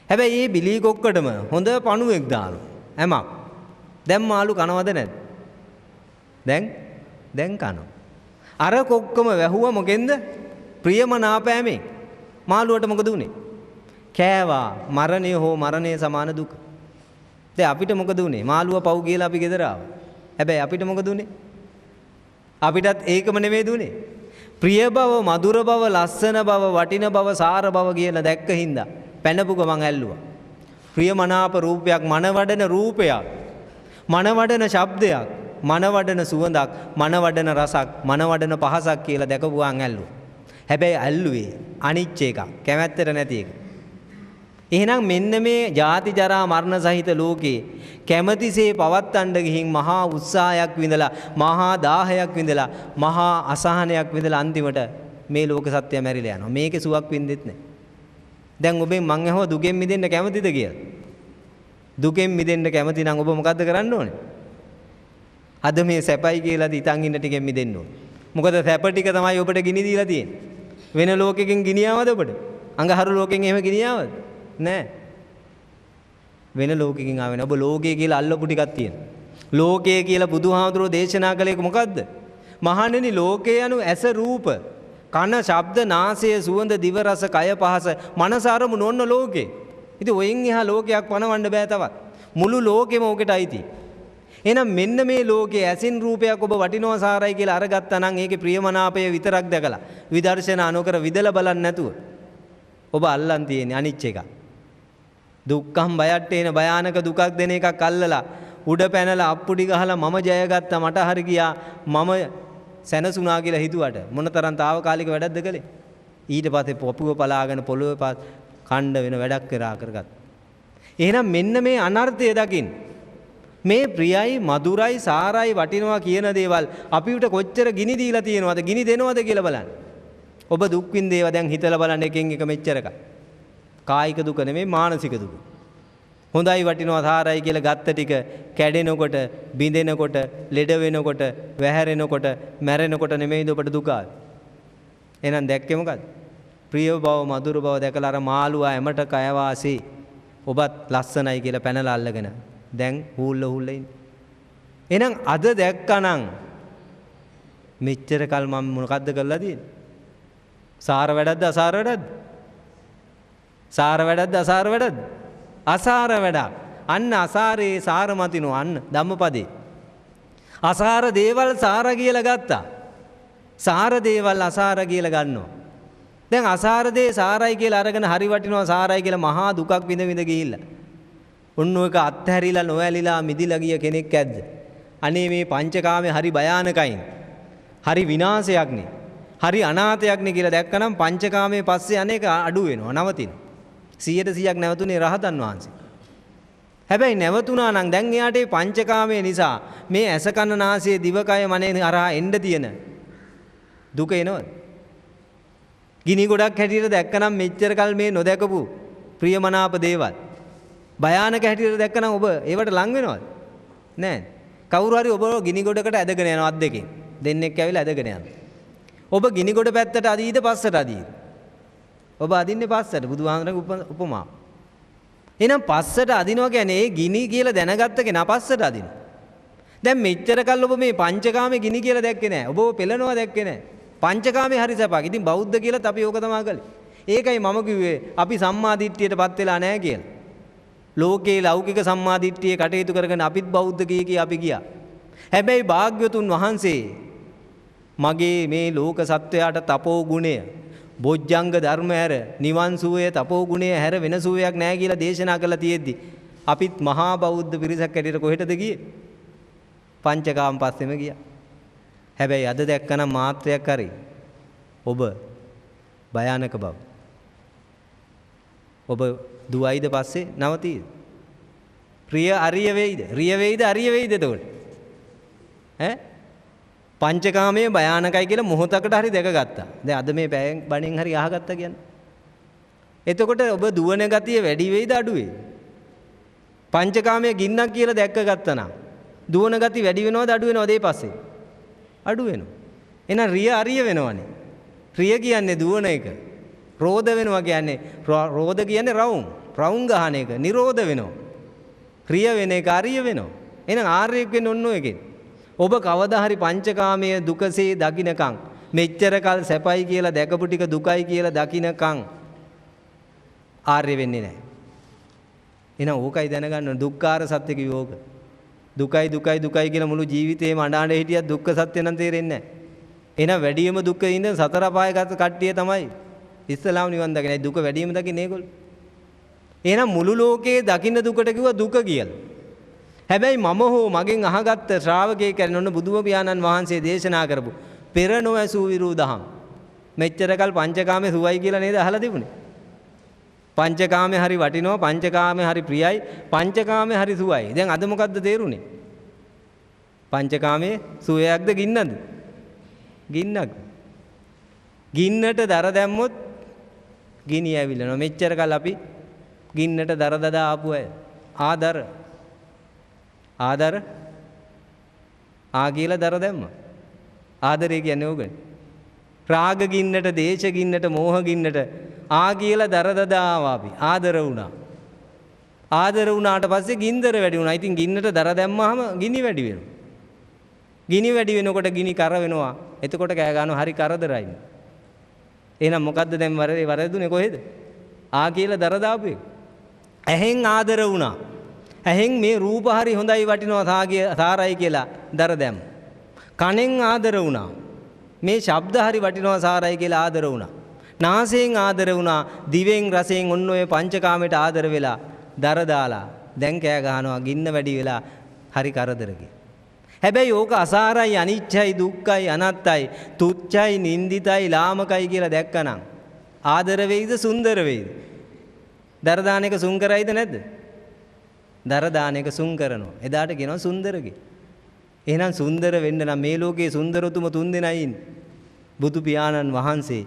හැබැයි මේ බිලී කොක්කටම හොඳ පණුවෙක් දානවා. හැමක්. දැන් මාළු කනවද නැද්ද? දැන් කනවා. අර කොක්කම වැහුවා මොකෙන්ද? ප්‍රියමනාපෑමෙන්. මාළුවට මොකද උනේ? කෑවා. මරණය හෝ මරණය සමාන දුක. දැන් අපිට මොකද උනේ? මාළුව පව් කියලා අපි ගෙදර ආවා. හැබැයි අපිට මොකද උනේ? අපිටත් ඒකම නෙමෙයි දුනේ. ප්‍රිය බව, මధుර බව, ලස්සන බව, වටින බව, සාර බව කියලා දැක්ක හින්දා පැනපු ගමන් ඇල්ලුවා. ප්‍රියමනාප රූපයක්, මනවඩන රූපයක්, මනවඩන ශබ්දයක්, මනවඩන සුවඳක්, මනවඩන රසක්, මනවඩන පහසක් කියලා දැකපුවාන් ඇල්ලුවා. හැබැයි ඇල්ලුවේ අනිච්ච එකක්. කැමැත්තට නැති එක. එහෙනම් මෙන්න මේ ජාති ජරා මරණ සහිත ලෝකේ කැමැතිසේ පවත්තන්න ගිහින් මහා උත්සාහයක් විඳලා මහා දාහයක් විඳලා මහා අසහනයක් විඳලා අන්තිමට මේ ලෝක සත්‍යය මැරිලා යනවා. මේකේ සුවක් විඳෙත් නැහැ. දැන් ඔබෙන් මං අහුවා දුකෙන් මිදෙන්න කැමතිද කියලා. දුකෙන් මිදෙන්න කැමති නම් ඔබ මොකද්ද කරන්න ඕනේ? අද මේ සැපයි කියලා හිතන් ඉන්න ටිකෙන් මිදෙන්න ඕනේ. මොකද සැප ටික තමයි ඔබට ගිනි දීලා තියෙන්නේ. වෙන ලෝකෙකින් ගිනියවද ඔබට? අඟහරු ලෝකෙන් එහෙම ගිනියවද? නෑ. වෙන ලෝකෙකින් ආවෙ නෑ. ඔබ ලෝකය කියලා අල්ලපු ටිකක් තියෙනවා. ලෝකය කියලා බුදුහාමුදුරෝ දේශනා කළේ මොකද්ද? මහණෙනි ලෝකේ යනු ඇස රූප, කන ශබ්ද, නාසය සුවඳ, දිව රස, කය පහස, මනස අරමුණු ඔන්න ලෝකේ. ඉතින් ඔයින් එහා ලෝකයක් පනවන්න බෑ තවත්. මුළු ලෝකෙම ඕකට අයිති. එහෙනම් මෙන්න මේ ලෝකයේ ඇසින් රූපයක් ඔබ වටිනවා සාරයි කියලා අරගත්තා නම් ඒකේ ප්‍රියමනාපය විතරක් දැකලා විදර්ශනා නොකර විදලා බලන්නේ නැතුව ඔබ අල්ලන් තියෙන්නේ අනිච්ච එක. දුක්ඛම් බයට්ටේන භයානක දුකක් දෙන එකක් අල්ලලා උඩ පැනලා අප්පුඩි ගහලා මම ජයගත්තා මට හරි ගියා මම සැනසුණා කියලා හිතුවට මොනතරම් తాවකාලික වැඩක්ද කළේ? ඊට පස්සේ පොපුව පලාගෙන පොළොවේ පාත් කණ්ඩ වෙන වැඩක් කරගත්. එහෙනම් මෙන්න මේ අනර්ථය දකින්න. මේ ප්‍රියයි මధుරයි සාරයි වටිනවා කියන දේවල් අපිට කොච්චර ගිනි දීලා තියෙනවද ගිනි දෙනවද කියලා බලන්න. ඔබ දුක් විඳේවා දැන් හිතලා බලන්න එකෙන් එක මෙච්චරක. කායික දුක නෙමෙයි මානසික දුක. හොඳයි වටිනවා සාරයි කියලා ගත්ත ටික කැඩෙනකොට, බිඳෙනකොට, ලෙඩ වෙනකොට, වැහැරෙනකොට, මැරෙනකොට නෙමෙයිද ඔබට දුක ආවේ. එහෙනම් දැක්කේ මොකද්ද? ප්‍රිය බව, මధుර බව දැකලා අර මාළුවා එමට කය වාසී ඔබත් ලස්සනයි කියලා පැනලා අල්ලගෙන දැන් හූල්ල ඉන්නේ. එහෙනම් අද දැක්කනම් මෙච්චර කල් මම මොකද්ද කරලා තියෙන්නේ? සාර වැඩක්ද අසාර වැඩක්ද? සාර වැඩක්ද අසාර වැඩක්ද? අසාර වැඩක්. අන්න අසාරේ සාර මතිනෝ අන්න ධම්මපදේ. අසාර දේවල් සාර කියලා ගත්තා. සාර දේවල් අසාර කියලා ගන්නවා. දැන් අසාර දේ සාරයි කියලා අරගෙන හරි වටිනවා සාරයි කියලා මහා දුකක් විඳ විඳ ගිහිල්ලා. ඔන්න ඔයක අත්හැරිලා නොඇලිලා මිදිලා ගිය කෙනෙක් ඇද්ද? අනේ මේ පංචකාමයේ හරි භයානකයි. හරි විනාශයක් නේ. හරි අනාථයක් නේ කියලා දැක්කනම් පංචකාමයේ පස්සේ අනේක අඩු වෙනවා නවතිනවා. 100% නැවතුනේ රහතන් වහන්සේ. හැබැයි නැවතුණා නම් දැන් එයාට මේ පංචකාමයේ නිසා මේ ඇස කන නාසය දිවකය මනේ අරහා එන්න තියෙන දුක එනවද? ගිනි ගොඩක් හැටියට දැක්කනම් මෙච්චර කල් මේ නොදැකපු ප්‍රියමනාප දේවල් භයානක හැටියට දැක්කනම් ඔබ ඒවට ලං වෙනවද? නෑ. කවුරු හරි ඔබ ගිනි ගොඩකට ඇදගෙන යනවා අත් දෙකෙන්. දෙන්නෙක් ඇවිල්ලා ඇදගෙන යනවා. ඔබ ගිනි ගොඩ පැත්තට අදීද පස්සට අදීද? ඔබ අදින්නේ පස්සට බුදුහාමරගේ උපමාව. එහෙනම් පස්සට අදිනවා කියන්නේ ඒ ගිනි කියලා දැනගත්ත කෙනා පස්සට අදිනවා. දැන් මෙච්චර කල් ඔබ මේ පංචකාමයේ ගිනි කියලා දැක්කේ නැහැ. ඔබ පෙළනවා දැක්කේ නැහැ. පංචකාමයේ හරි සපක්. ඉතින් බෞද්ධ කියලාත් අපි ඕක තමයි කළේ. ඒකයි මම කිව්වේ අපි සම්මා දිට්ඨියටපත් වෙලා නැහැ කියලා. ලෝකේ ලෞකික සම්මා දිට්ඨියේ කටයුතු කරගෙන අපිත් බෞද්ධ කී අපි ගියා. හැබැයි භාග්‍යවතුන් වහන්සේ මගේ මේ ලෝක සත්වයාට තපෝ ගුණය බොජ්ජංග ධර්ම හැර නිවන් සුවය තපෝ ගුණය හැර වෙන සුවයක් නැහැ කියලා දේශනා කළා තියෙද්දි අපිත් මහා බෞද්ධ පිරිසක් ඇටියට කොහෙටද ගියේ? පංචකාම පස්සෙම ගියා. හැබැයි අද දැක්කනම් මාත්‍රයක් හරි ඔබ භයානක බව. ඔබ දුවයිද පස්සේ නවතීද? ප්‍රිය අරිය වෙයිද? රිය වෙයිද අරිය වෙයිද එතකොට? ඈ පංචකාමයේ භයානකයි කියලා මොහොතකට හරි දැකගත්තා. දැන් අද මේ බණෙන් හරි අහගත්තා කියන්නේ. එතකොට ඔබ දුවන ගතිය වැඩි වෙයිද අඩු වෙයිද? පංචකාමයේ ගින්නක් කියලා දැක්කගත්තා නම් දුවන ගතිය වැඩි වෙනවද අඩු වෙනවද ඒ පස්සේ? අඩු වෙනවා. එහෙනම් රිය අරිය වෙනවනේ. රිය කියන්නේ දුවන එක. රෝධ වෙනවා කියන්නේ රෝධ කියන්නේ රවුම් ගහන එක. නිරෝධ වෙනවා. රිය වෙන එක අරිය වෙනවා. එහෙනම් ආර්යෙක් වෙන්න ඕන එකෙන්. ඔබ කවදා හරි පංචකාමයේ දුකසේ දකින්නකම් මෙච්චර කල් සැපයි කියලා දැකපු ටික දුකයි කියලා දකින්නකම් ආර්ය වෙන්නේ නැහැ. එහෙනම් ඕකයි දැනගන්න දුක්ඛාර සත්‍ය කිව්වෝක. දුකයි දුකයි දුකයි කියලා මුළු ජීවිතේම අඬාඬ හිටියත් දුක්ඛ සත්‍ය නම් තේරෙන්නේ නැහැ. එහෙනම් වැඩියම දුක ඉඳන් සතර පායගත කට්ටිය තමයි ඉස්සලාම නිවන් දකින්නේ. දුක වැඩියම දකින්නේ ඒගොල්ලෝ. එහෙනම් මුළු ලෝකේ දකින්න දුකට කිව්වා දුක කියලා. හැබැයි මම හෝ මගෙන් අහගත්ත ශ්‍රාවකයෙක් කරන ඔන්න බුදුම පියාණන් වහන්සේ දේශනා කරපු පෙර නොඇසූ විරූ දහම්. මෙච්චරකල් පංචකාමයේ සුවයි කියලා නේද අහලා තිබුණේ. පංචකාමයේ හරි වටිනවා, පංචකාමයේ හරි ප්‍රියයි, පංචකාමයේ හරි සුවයි. දැන් අද මොකද්ද තේරුනේ? පංචකාමයේ සුවයක්ද ගින්නද? ගින්නක්. ගින්නට දර දැම්මොත් ගිනි ඇවිලනවා. මෙච්චරකල් අපි ගින්නට දර දදා ආපු අය. ආදර කියලා දර දැම්මා. ආදරය කියන්නේ ඕකනේ. රාග ගින්නට, දේශ ගින්නට, මෝහ ගින්නට කියලා දර දදා ආවා අපි. ආදර වුණා. ආදර වුණාට පස්සේ ගින්දර වැඩි වුණා. ඉතින් ගින්නට දර දැම්මාම ගිනි වැඩි වෙනවා. ගිනි වැඩි වෙනකොට ගිනි කර වෙනවා. එතකොට කෑ ගන්නවා හරි කරදරයි. එහෙනම් මොකද්ද දැන් වරදුනේ කොහෙද? කියලා දර දාපු එක. ඇහෙන් ආදර වුණා. ඇහෙන් මේ රූප හරි හොඳයි වටිනවා සාරයි කියලා දර දැම්ම. කනෙන් ආදර වුණා. මේ ශබ්ද හරි වටිනවා සාරයි කියලා ආදර වුණා. නාසයෙන් ආදර වුණා. දිවෙන් රසයෙන් ඔන්න ඔය පංචකාමයට ආදර වෙලා දර දාලා දැන් කෑ ගහනවා ගින්න වැඩි වෙලා හරි කරදරකේ. හැබැයි ඕක අසාරයි, අනිච්චයි, දුක්ඛයි, අනත්තයි, තුච්චයි, නින්දිතයි, ලාමකයි කියලා දැක්කනම් ආදර වෙයිද සුන්දර වෙයිද? දර දාන එක සුන්කරයිද නැද්ද? දර දාන එක සුන් කරනවා. එදාට කියනවා සුන්දරගේ. එහෙනම් සුන්දර වෙන්න නම් මේ ලෝකේ සුන්දරතුම තුන් දෙනයි ඉන්නේ. බුදු පියාණන් වහන්සේ,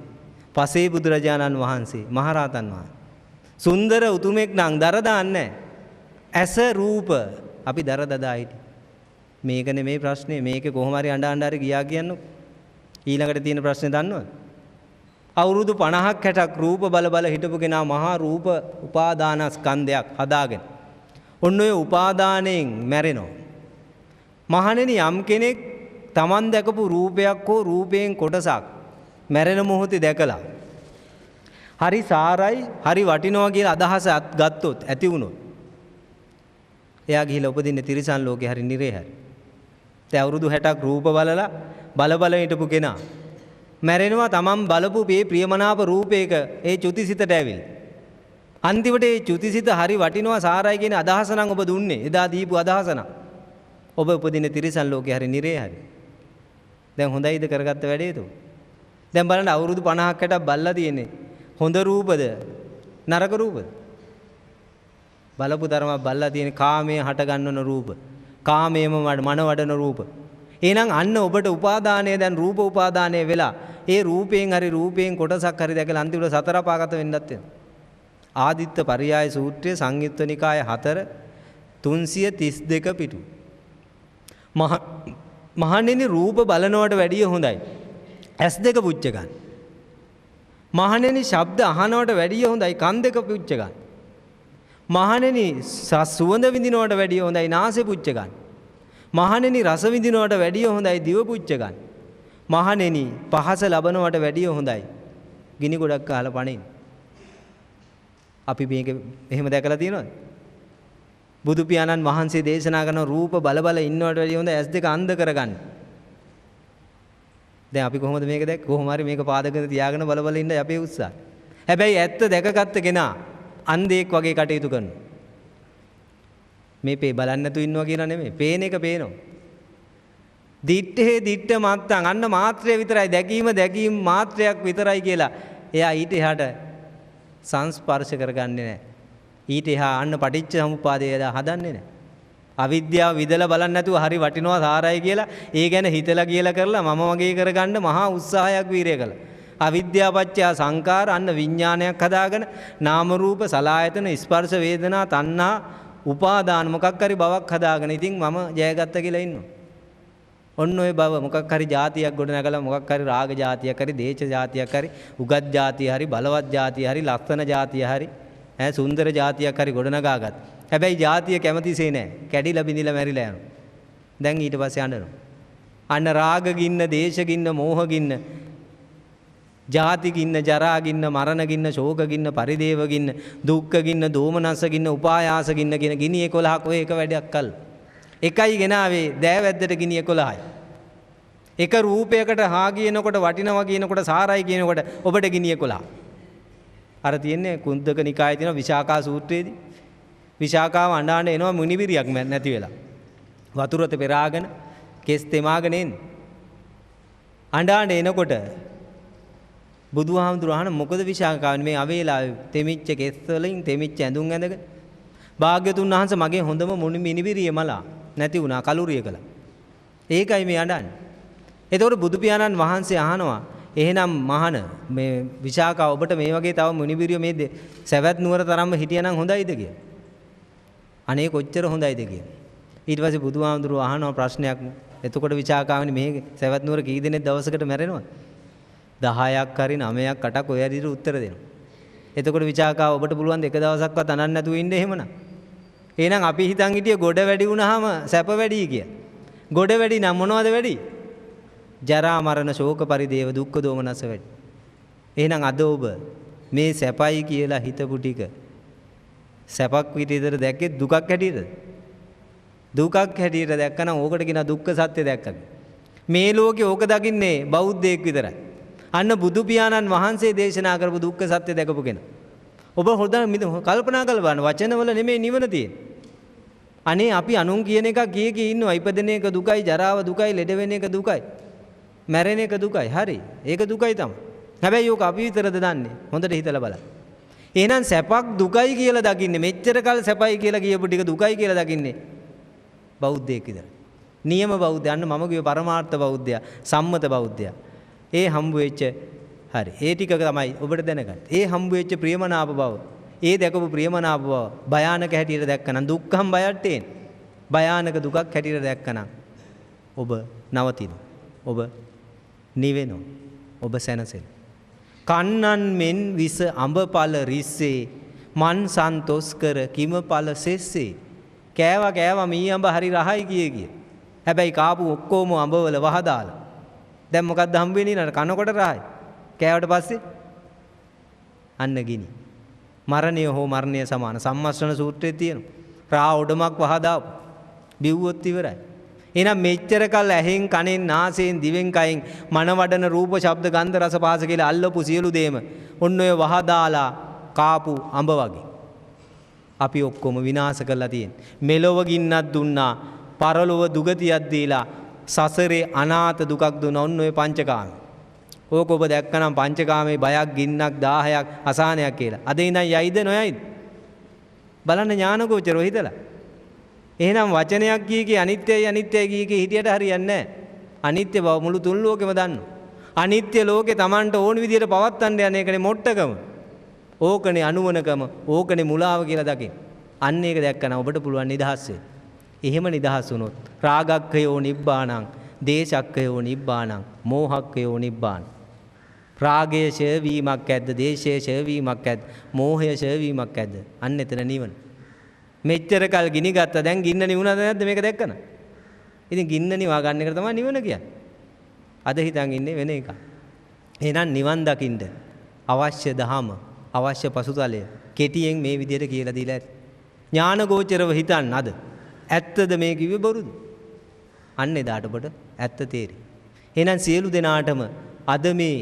පසේ බුදුරජාණන් වහන්සේ, මහරහතන් වහන්සේ. සුන්දර උතුමෙක් නම් දර දාන්නේ නැහැ. ඇස රූප අපි දර දදා හිටියේ. මේක නෙමෙයි ප්‍රශ්නේ. මේකේ කොහොම හරි අඬ හරි ගියා කියන්නකො. ඊළඟට තියෙන ප්‍රශ්නේ දන්නවද? අවුරුදු 50ක් 60ක් රූප බල හිටපු කෙනා මහා රූප උපාදානස්කන්ධයක් හදාගෙන ඔන්න ඔය උපාදානයෙන් මැරෙනවා. මහණෙනි යම් කෙනෙක් Taman දැකපු රූපයක් හෝ රූපයෙන් කොටසක් මැරෙන මොහොතේ දැකලා හරි සාරයි හරි වටිනවා කියලා අදහස ගත්තොත් ඇති වුණොත් එයා ගිහිලා උපදින්නේ තිරිසන් ලෝකේ හරි නිරේ හරි. දැන් අවුරුදු 60ක් රූප බල හිටපු කෙනා මැරෙනවා Taman බලපු මේ ප්‍රියමනාප රූපයක ඒ චුතිසිතට ඇවිල්ලා. අන්තිමට ඒ චුතිසිත හරි වටිනවා සාරයි කියන අදහස නම් ඔබ දුන්නේ. එදා දීපු අදහස නම් ඔබ උපදින්නේ තිරිසන් ලෝකේ හරි නිරේ හරි. දැන් හොඳයිද කරගත්ත වැඩේ તો? දැන් බලන්න අවුරුදු 50ක් 60ක් බල්ලා තියෙන්නේ. හොඳ රූපද නරක රූපද? බලපු ධර්මයක් බල්ලා තියෙන කාමයේ හට ගන්නන රූප. කාමයේම මන වඩන රූප. එහෙනම් අන්න ඔබට උපාදානය දැන් රූප උපාදානය වෙලා ඒ රූපයෙන් කොටසක් හරි දැකලා අන්තිමට සතර පාගත වෙන්නත් වෙනවා. ආදිත්ත පරියාය සූත්‍රයේ සංයුත්ත නිකාය 4 332 පිටු. මහණෙනි රූප බලනවට වැඩිය හොඳයි ඇස් දෙක පුච්ච ගන්න. මහණෙනි ශබ්ද අහනවට වැඩිය හොඳයි කන් දෙක පුච්ච ගන්න. මහණෙනි සුවඳ විඳිනවට වැඩිය හොඳයි නාසය පුච්ච ගන්න. මහණෙනි රස විඳිනවට වැඩිය හොඳයි දිව පුච්ච ගන්න. මහණෙනි පහස ලබනවට වැඩිය හොඳයි ගිනි ගොඩක් අහලා පණින්න. අපි මේක එහෙම දැකලා තියෙනවද? බුදු පියාණන් වහන්සේ දේශනා කරන රූප බල ඉන්නවට වැඩිය හොඳ ඇස් දෙක අන්ධ කරගන්න. දැන් අපි කොහොමද මේක දැක්ක? කොහොම හරි මේක පාදකෙන් තියාගෙන බල ඉන්න අපේ උත්සාහ. හැබැයි ඇත්ත දැකගත්ත කෙනා අන්ධෙක් වගේ කටයුතු කරනවා. මේ පේ බලන්න නැතු ඉන්නවා කියලා නෙමෙයි. පේන එක පේනවා. දිත්තේ දිත්ත මාත්තං අන්න මාත්‍රය විතරයි දැකීම මාත්‍රයක් විතරයි කියලා. එයා ඊට එහාට සංස්පර්ශ කරගන්නේ නැහැ. ඊට එහා අන්න පටිච්ච සමුප්පාදය හදන්නේ නැහැ. අවිද්‍යාව විදලා බලන්නේ නැතුව හරි වටිනවා සාරයි කියලා ඒ ගැන හිතලා කියලා කරලා මම වගේ කරගන්න මහා උත්සාහයක් වීරය කළා. අවිද්‍යාපච්චය සංකාර අන්න විඥානයක් හදාගෙන නාම රූප සලආයතන ස්පර්ශ වේදනා තණ්හා උපාදාන මොකක් හරි බවක් හදාගෙන ඉතින් මම ජයගත්ත කියලා ඉන්නවා. ඔන්න ඔය බව මොකක් හරි જાතියක් ගොඩ නැගලා මොකක් හරි රාග જાතියක් හරි දේශ જાතියක් හරි උගත් જાතිය හරි බලවත් જાතිය හරි ලස්සන જાතිය හරි සුන්දර જાතියක් හරි ගොඩ නගාගත්තා. හැබැයි જાතිය කැමතිසේ නැහැ. කැඩිලා බිඳිලා මැරිලා යනවා. දැන් ඊට පස්සේ අඬනවා. අන්න රාග ගින්න, දේශ ගින්න, මෝහ ගින්න, ජාති ගින්න, ජරා ගින්න, මරණ ගින්න, ශෝක ගින්න, පරිදේව ගින්න, දුක්ඛ ගින්න, දෝමනස්ස ගින්න, උපායාස ගින්න කියන ගිනි 11ක් ඔය එක වැඩක් කල්. එකයි ගෙනාවේ දෑවැද්දට ගිනි 11යි. එක රූපයකට හා කියනකොට වටිනවා කියනකොට සාරයි කියනකොට ඔබට ගිනි 11. අර තියන්නේ කුන්දක නිකායේ තියෙන විශාකා සූත්‍රයේදී විශාකාව අඬාන එනවා මුනිවිරියක් නැති වෙලා. වතුරට පෙරාගෙන කෙස් තෙමාගෙන එන්නේ. අඬාන එනකොට බුදුහාමුදුරුවෝ අහන මොකද විශාකාවනි මේ අවේලාවේ තෙමිච්ච කෙස් වලින් තෙමිච්ච ඇඳුම් ඇඳගෙන භාග්‍යතුන් වහන්සේ මගේ හොඳම මුනි මිනිබිරිය මලා නැති වුණා කලුරිය කළා. ඒකයි මේ අඬන්නේ. එතකොට බුදු පියාණන් වහන්සේ අහනවා එහෙනම් මහාන මේ විශාකා ඔබට මේ වගේ තව මුනිබිරිය මේ සවැත් නුවර තරම්ම හිටියනම් හොඳයිද කියලා. අනේ කොච්චර හොඳයිද කියලා. ඊට පස්සේ බුදුහාමුදුරුවෝ අහනවා ප්‍රශ්නයක්. එතකොට විචාකාවනි මේ සවැත් නුවර කී දෙනෙක් දවසකට මැරෙනවද? 10ක් හරි 9ක් 8ක් ඔය ඇදිට උත්තර දෙනවා. එතකොට විචාකාව ඔබට පුළුවන් එක දවසක්වත් අනන්න නැතුව ඉන්න එහෙමනම්. එහෙනම් අපි හිතන් හිටියේ ගොඩ වැඩි වුණාම සැප වැඩි කියලා. ගොඩ වැඩි නම් මොනවද වැඩි? ජරා මරණ ශෝක පරිදේව දුක්ඛ දෝමනස වැඩි. එහෙනම් අද ඔබ මේ සැපයි කියලා හිතපු ටික සැපක් විදිහට දැක්කේ දුකක් හැටියටද? දුකක් හැටියට දැක්කනම් ඕකට කියන දුක්ඛ සත්‍ය දැක්කද? මේ ලෝකේ ඕක දකින්නේ බෞද්ධයෙක් විතරයි. අන්න බුදු පියාණන් වහන්සේ දේශනා කරපු දුක්ඛ සත්‍ය දැකපු කෙනා. ඔබ හොඳට කල්පනා කරලා බලන්න වචනවල නෙමෙයි නිවන තියෙන්නේ. අනේ අපි අනුන් කියන එක කී ඉන්නවා ඉපදෙන එක දුකයි, ජරාව දුකයි, ලෙඩ වෙන එක දුකයි, මැරෙන එක දුකයි. හරි. ඒක දුකයි තමයි. හැබැයි ඕක අපි විතරද දන්නේ? හොඳට හිතලා බලන්න. එහෙනම් සැපක් දුකයි කියලා දකින්නේ මෙච්චර කල් සැපයි කියලා කියපු ටික දුකයි කියලා දකින්නේ බෞද්ධයෙක් විතරයි. නියම බෞද්ධය. අන්න මම කිව්වේ පරමාර්ථ බෞද්ධයා, සම්මත බෞද්ධයා. ඒ හම්බ වෙච්ච හරි. ඒ ටික තමයි ඔබට දැනගන්න. ඒ හම්බ වෙච්ච ප්‍රියමනාප බව, ඒ දැකපු ප්‍රියමනාප බව භයානක හැටියට දැක්කනම් දුක්ඛම් බයට්ටේන. භයානක දුකක් හැටියට දැක්කනම් ඔබ නවතිනවා. ඔබ නිවෙනවා. ඔබ සැනසෙනවා. කන්නන් මෙන් විස අඹපල රිස්සේ මන් සන්තොස් කර කිම පල සෙස්සේ. කෑවා මී අඹ හරි රහයි කිය. හැබැයි කාපු ඔක්කොම අඹවල වහදාලා. දැන් මොකක්ද හම්බ වෙන්නේ නේද? කනකොට රහයි. කෑවට පස්සේ අන්න ගිනි. මරණය හෝ මරණය සමාන. සම්මස්රණ සූත්‍රයේ තියෙනවා. රා ඔඩමක් වහදාපු. බිව්වොත් ඉවරයි. එහෙනම් මෙච්චර කල් ඇහෙන් කනෙන් නාසයෙන් දිවෙන් කයෙන් මනවඩන රූප ශබ්ද ගන්ධ රස පාස කියලා අල්ලපු සියලු දේම ඔන්න ඔය වහදාලා කාපු අඹ වගේ අපි ඔක්කොම විනාශ කරලා තියෙන්නේ. මෙලොව ගින්නක් දුන්නා, පරලොව දුගතියක් දීලා සසරේ අනාත දුකක් දුන්නා. ඔන්න ඔය පංචකාමය. ඕක ඔබ දැක්කනම් පංචකාමේ බයක් ගින්නක් 1000ක් අසහනයක් කියලා. අද ඉඳන් යයිද නොයයිද? බලන්න ඥානගෝචරව හිතලා. එහෙනම් වචනයක් කී අනිත්‍යයි කී හිටියට හරියන්නේ නැහැ. අනිත්‍ය බව මුළු තුන් ලෝකෙම දන්නවා. අනිත්‍ය ලෝකේ Tamanට ඕන විදියට පවත්තන්න යන එකනේ මොට්ටකම. ඕකනේ අනුවනකම, ඕකනේ මුලාව කියලා දකින්න. අන්න ඒක දැක්කනම් ඔබට පුළුවන් නිදහස් වෙන්න. එහෙම නිදහස් වුණොත් රාගක්ඛයෝ නිබ්බාණං, දේශක්ඛයෝ නිබ්බාණං, මෝහක්ඛයෝ නිබ්බාණ. රාගය ඡය වීමක් ඇද්ද? දේශය ඡය වීමක් ඇද්ද? මෝහය ඡය වීමක් ඇද්ද? අන්න එතන නිවන. මෙච්චර කල් ගිනි ගත්තා. දැන් ගින්න නිවුණාද නැද්ද මේක දැක්කන? ඉතින් ගින්න නිවා ගන්න එක තමයි නිවන කියන්නේ. අද හිතන් ඉන්නේ වෙන එකක්. එහෙනම් නිවන් දකින්න අවශ්‍ය දහම, අවශ්‍ය පසුතලය කෙටියෙන් මේ විදිහට කියලා දීලා ඇති. ඥානගෝචරව හිතන්න අද. ඇත්තද මේ කිව්වේ බොරුද? අන්න එදාට ඔබට ඇත්ත තේරෙයි. එහෙනම් සියලු දෙනාටම අද මේ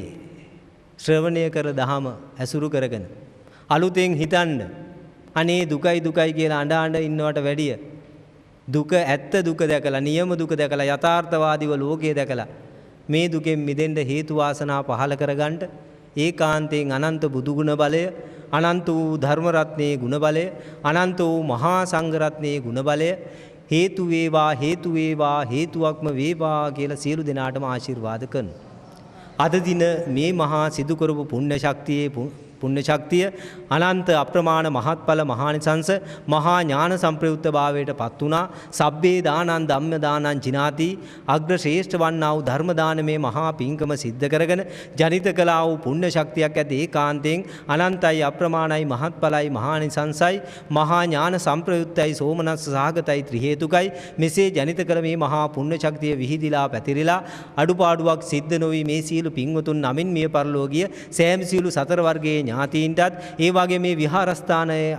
ශ්‍රවණය කර දහම ඇසුරු කරගෙන අලුතෙන් හිතන්න. අනේ දුකයි කියලා අඬ ඉන්නවට වැඩිය දුක ඇත්ත දුක දැකලා, නියම දුක දැකලා, යථාර්ථවාදීව ලෝකයේ දැකලා මේ දුකෙන් මිදෙන්න හේතු වාසනා පහල කරගන්න ඒකාන්තයෙන් අනන්ත බුදු ගුණ බලය, අනන්ත වූ ධර්ම රත්නයේ ගුණ බලය, අනන්ත වූ මහා සංඝ රත්නයේ ගුණ බලය හේතු වේවා හේතුවක්ම වේවා කියලා සියලු දෙනාටම ආශිර්වාද කරනවා. අද දින මේ මහා සිදු කරපු පුණ්‍ය ශක්තිය අනන්ත අප්‍රමාණ මහත්ඵල මහානිසංස මහා ඥාන සම්ප්‍රයුක්ත භාවයට පත් වුණා. සබ්බේ දානං ධම්ම දානං ජිනාති. අග්‍ර ශ්‍රේෂ්ඨ වන්නා වූ ධර්ම දානමේ මහා පිංකම සිද්ධ කරගෙන ජනිත කළා වූ පුණ්‍ය ශක්තියක් ඇති ඒකාන්තයෙන් අනන්තයි අප්‍රමාණයි මහත්ඵලයි මහානිසංසයි මහා ඥාන සම්ප්‍රයුක්තයි සෝමනස්ස සහගතයි ත්‍රි හේතුකයි. මෙසේ ජනිත කළ මේ මහා පුණ්‍ය ශක්තිය විහිදිලා පැතිරිලා අඩුපාඩුවක් සිද්ධ නොවි මේ සියලු පින්වතුන් නමින් මිය පරලෝකීය සෑම සියලු සතර වර්ගයේ ඥාතීන්ටත් ඒ වගේ මේ විහාරස්ථානයේ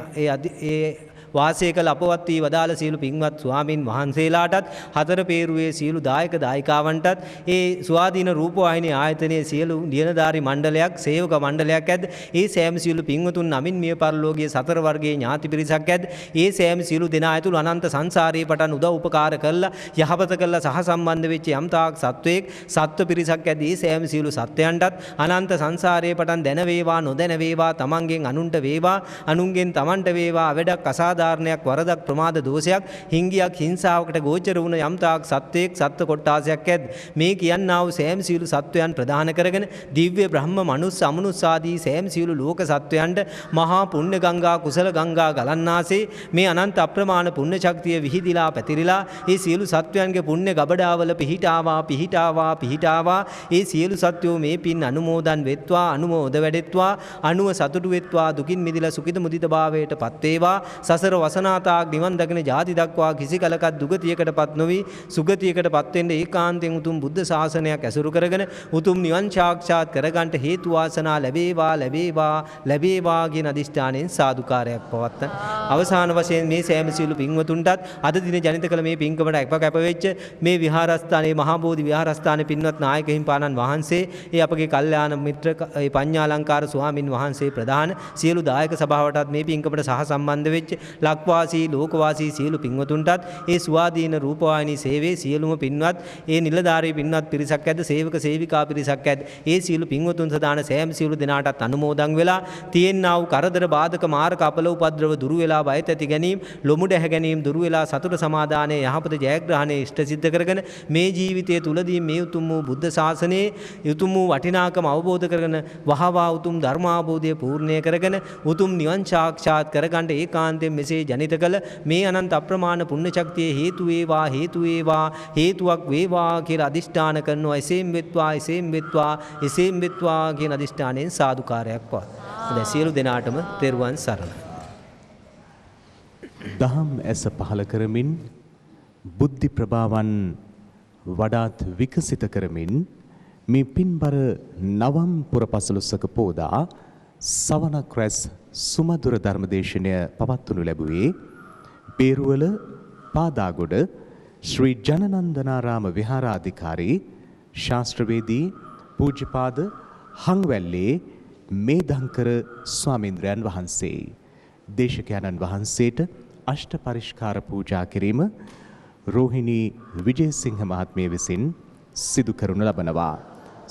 ඒ වාසය කළ අපවත් වී වදාළ සියලු පින්වත් ස්වාමින් වහන්සේලාටත් හතර පේරුවේ සියලු දායක දායිකාවන්ටත් ඒ ස්වාධීන රූපවාහිනී ආයතනයේ සියලු නිලධාරි මණ්ඩලයක් සේවක මණ්ඩලයක් ඇද්ද ඒ සෑම සියලු පින්වතුන් නමින් මිය පරලෝකීය සතර වර්ගයේ ඥාති පිරිසක් ඇද්ද ඒ සෑම සියලු දෙනා ඇතුළු අනන්ත සංසාරයේ පටන් උදව් උපකාර කළා යහපත කළා සහ සම්බන්ධ වෙච්ච යම් තාක් සත්වයක් සත්ව පිරිසක් ඇද්ද ඒ සෑම සියලු සත්වයන්ටත් අනන්ත සංසාරයේ පටන් දැන වේවා නොදැන වේවා තමන්ගෙන් අනුන්ට වේවා අනුන්ගෙන් තමන්ට වේවා වැඩක් අසාධාරණයක් වරදක් ප්‍රමාද දෝෂයක් හිංගියක් හිංසාවකට ගෝචර වුණ යම් තාක් සත්වයක් සත්ව කොට්ටාසයක් ඇද්ද මේ කියන්නා වූ සෑම සියලු සත්වයන් ප්‍රදාන කරගෙන දිව්‍ය බ්‍රහ්ම මනුස්ස අමනුස්ස ආදී සෑම සියලු ලෝක සත්වයන්ට මහා පුණ්‍ය ගංගා කුසල ගංගා ගලන්නාසේ මේ අනන්ත අප්‍රමාණ පුණ්‍ය ශක්තිය විහිදිලා පැතිරිලා ඒ සියලු සත්වයන්ගේ පුණ්‍ය ගබඩාවල පිහිටාවා ඒ සියලු සත්වෝ මේ පින් අනුමෝදන් වෙත්වා අනුමෝද වැඩෙත්වා අනුව සතුටු වෙත්වා දුකින් මිදලා සුඛිත මුදිත භාවයට පත් වේවා සසර වසනාතාක් නිවන් දකින ජාති දක්වා කිසි කලකත් දුගතියකටපත් නොවි සුගතියකටපත් වෙන්න ඒකාන්තයෙන් උතුම් බුද්ධ ශාසනයක් ඇසුරු කරගෙන උතුම් නිවන් සාක්ෂාත් කරගන්නට හේතු වාසනා ලැබේවා කියන අදිෂ්ඨානයෙන් සාදුකාරයක් පවත්වන අවසාන වශයෙන් මේ සෑම සියලු පින්වතුන්ටත් අද දින ජනිත කළ මේ පින්කමට කැප වෙච්ච මේ විහාරස්ථානයේ මහා බෝධි විහාරස්ථානයේ පින්වත් නායක හිමිපාණන් වහන්සේ ඒ අපගේ කල්යාණ මිත්‍ර ඒ පඤ්ඤාලංකාර ස්වාමින් වහන්සේ ප්‍රධාන සියලු දායක සභාවටත් මේ පින්කමට සහ සම්බන්ධ වෙච්ච ලක්වාසී ලෝකවාසී සියලු පින්වතුන්ටත් ඒ ස්වාධීන රූපවාහිනී සේවයේ සියලුම පින්වත් ඒ නිලධාරී පින්වත් පිරිසක් ඇද්ද සේවක සේවිකා පිරිසක් ඇද්ද ඒ සියලු පින්වතුන් සදාන සෑම සියලු දෙනාටත් අනුමෝදන් වෙලා තියෙනා වූ කරදර බාධක මාරක අපල උපද්‍රව දුරු වෙලා බය තැති ගැනීම ලොමු දැහැ ගැනීම දුරු වෙලා සතුට සමාදානයේ යහපත ජයග්‍රහණය ඉෂ්ට සිද්ධ කරගෙන මේ ජීවිතයේ තුලදී මේ උතුම් වූ බුද්ධ ශාසනයේ උතුම් වූ වටිනාකම අවබෝධ කරගෙන වහවා උතුම් ධර්මාභෝධය පූර්ණය කරගෙන උතුම් නිවන් සාක්ෂාත් කරගන්න ඒකාන්තයෙන් මෙසේ ජනිත කළ මේ අනන්ත අප්‍රමාණ පුණ්‍ය ශක්තිය හේතුවක් වේවා කියලා අදිෂ්ඨාන කරනවා එසේම් වෙත්වා කියන අදිෂ්ඨානයෙන් සාදුකාරයක් පවත්. දැන් සියලු දෙනාටම තෙරුවන් සරණයි. දහම් ඇස පහල කරමින් බුද්ධි ප්‍රභාවන් වඩාත් විකසිත කරමින් මේ පින්බර නවම් පුරපසළොස්වක පෝදා සවනක් රැස් සුමధుර ධර්මදේශනය පවත්වනු ලැබුවේ බේරුවල පාදාගොඩ ශ්‍රී ජනනන්දනාරාම විහාරාධිකාරී ශාස්ත්‍රවේදී පූජ්‍යපාද හංවැල්ලේ මේධංකර ස්වාමීන්ද්‍රයන් වහන්සේ දේශකයන්න් වහන්සේට අෂ්ට පරිෂ්කාර පූජා කිරීම රෝහිණී විජේසිංහ මහත්මිය විසින් සිදු කරනු ලබනවා.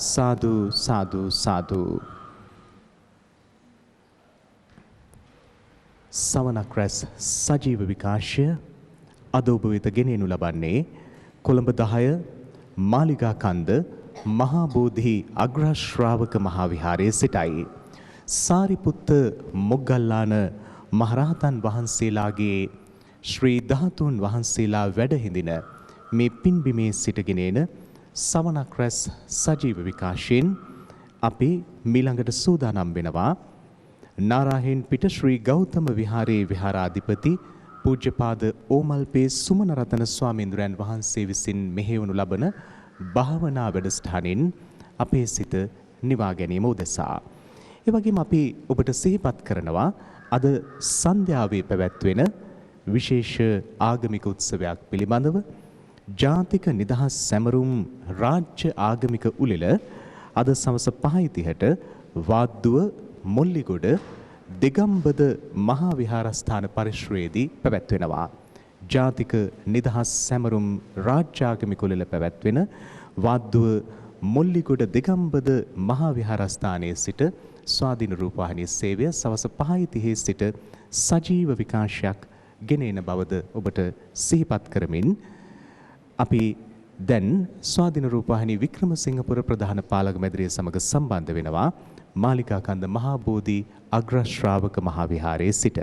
සාදු සාදු සාදු. සවනක් රැස් සජීව විකාශය අද ඔබ වෙත ගෙනෙනු ලබන්නේ කොළඹ 10 මාලිගා කන්ද මහා බෝධි අග්‍රශ්‍රාවක මහා විහාරයේ සිටයි. සාරිපුත්ත මොග්ගල්ලාන මහරහතන් වහන්සේලාගේ ශ්‍රී ධාතුන් වහන්සේලා වැඩ හිඳින මේ පින්බිමේ සිටගෙන එන සවනක් රැස් සජීව විකාශයෙන් අපි මීළඟට සූදානම් වෙනවා නාරාහෙන් පිට ශ්‍රී ගෞතම විහාරයේ විහාරාධිපති පූජ්‍යපාද ඕමල්පේ සුමන රතන ස්වාමීන්ද්‍රයන් වහන්සේ විසින් මෙහෙවනු ලබන භාවනා වැඩසටහනින් අපේ සිත නිවා ගැනීම උදෙසා. ඒ වගේම අපි ඔබට සිහිපත් කරනවා අද සන්ධ්‍යාවේ පැවැත්වෙන විශේෂ ආගමික උත්සවයක් පිළිබඳව ජාතික නිදහස් සැමරුම් රාජ්‍ය ආගමික උළෙල අද සවස 5:30ට වාද්දුව මොල්ලිගොඩ දෙගම්බද මහා විහාරස්ථාන පරිශ්‍රයේදී පැවැත්වෙනවා. ජාතික නිදහස් සැමරුම් රාජ්‍යාගමික උළෙල පැවැත්වෙන වාද්දුව මොල්ලිගොඩ දෙගම්බද මහා විහාරස්ථානයේ සිට ස්වාධීන රූපවාහිනී සේවය සවස 5:30 සිට සජීව විකාශයක් ගෙනෙන බවද ඔබට සිහිපත් කරමින් අපි දැන් ස්වාධීන රූපවාහිනී වික්‍රමසිංහපුර ප්‍රධාන පාලක මැදිරිය සමග සම්බන්ධ වෙනවා මාලිකා කන්ද මහා බෝධි අග්‍රශ්‍රාවක මහා විහාරයේ සිට.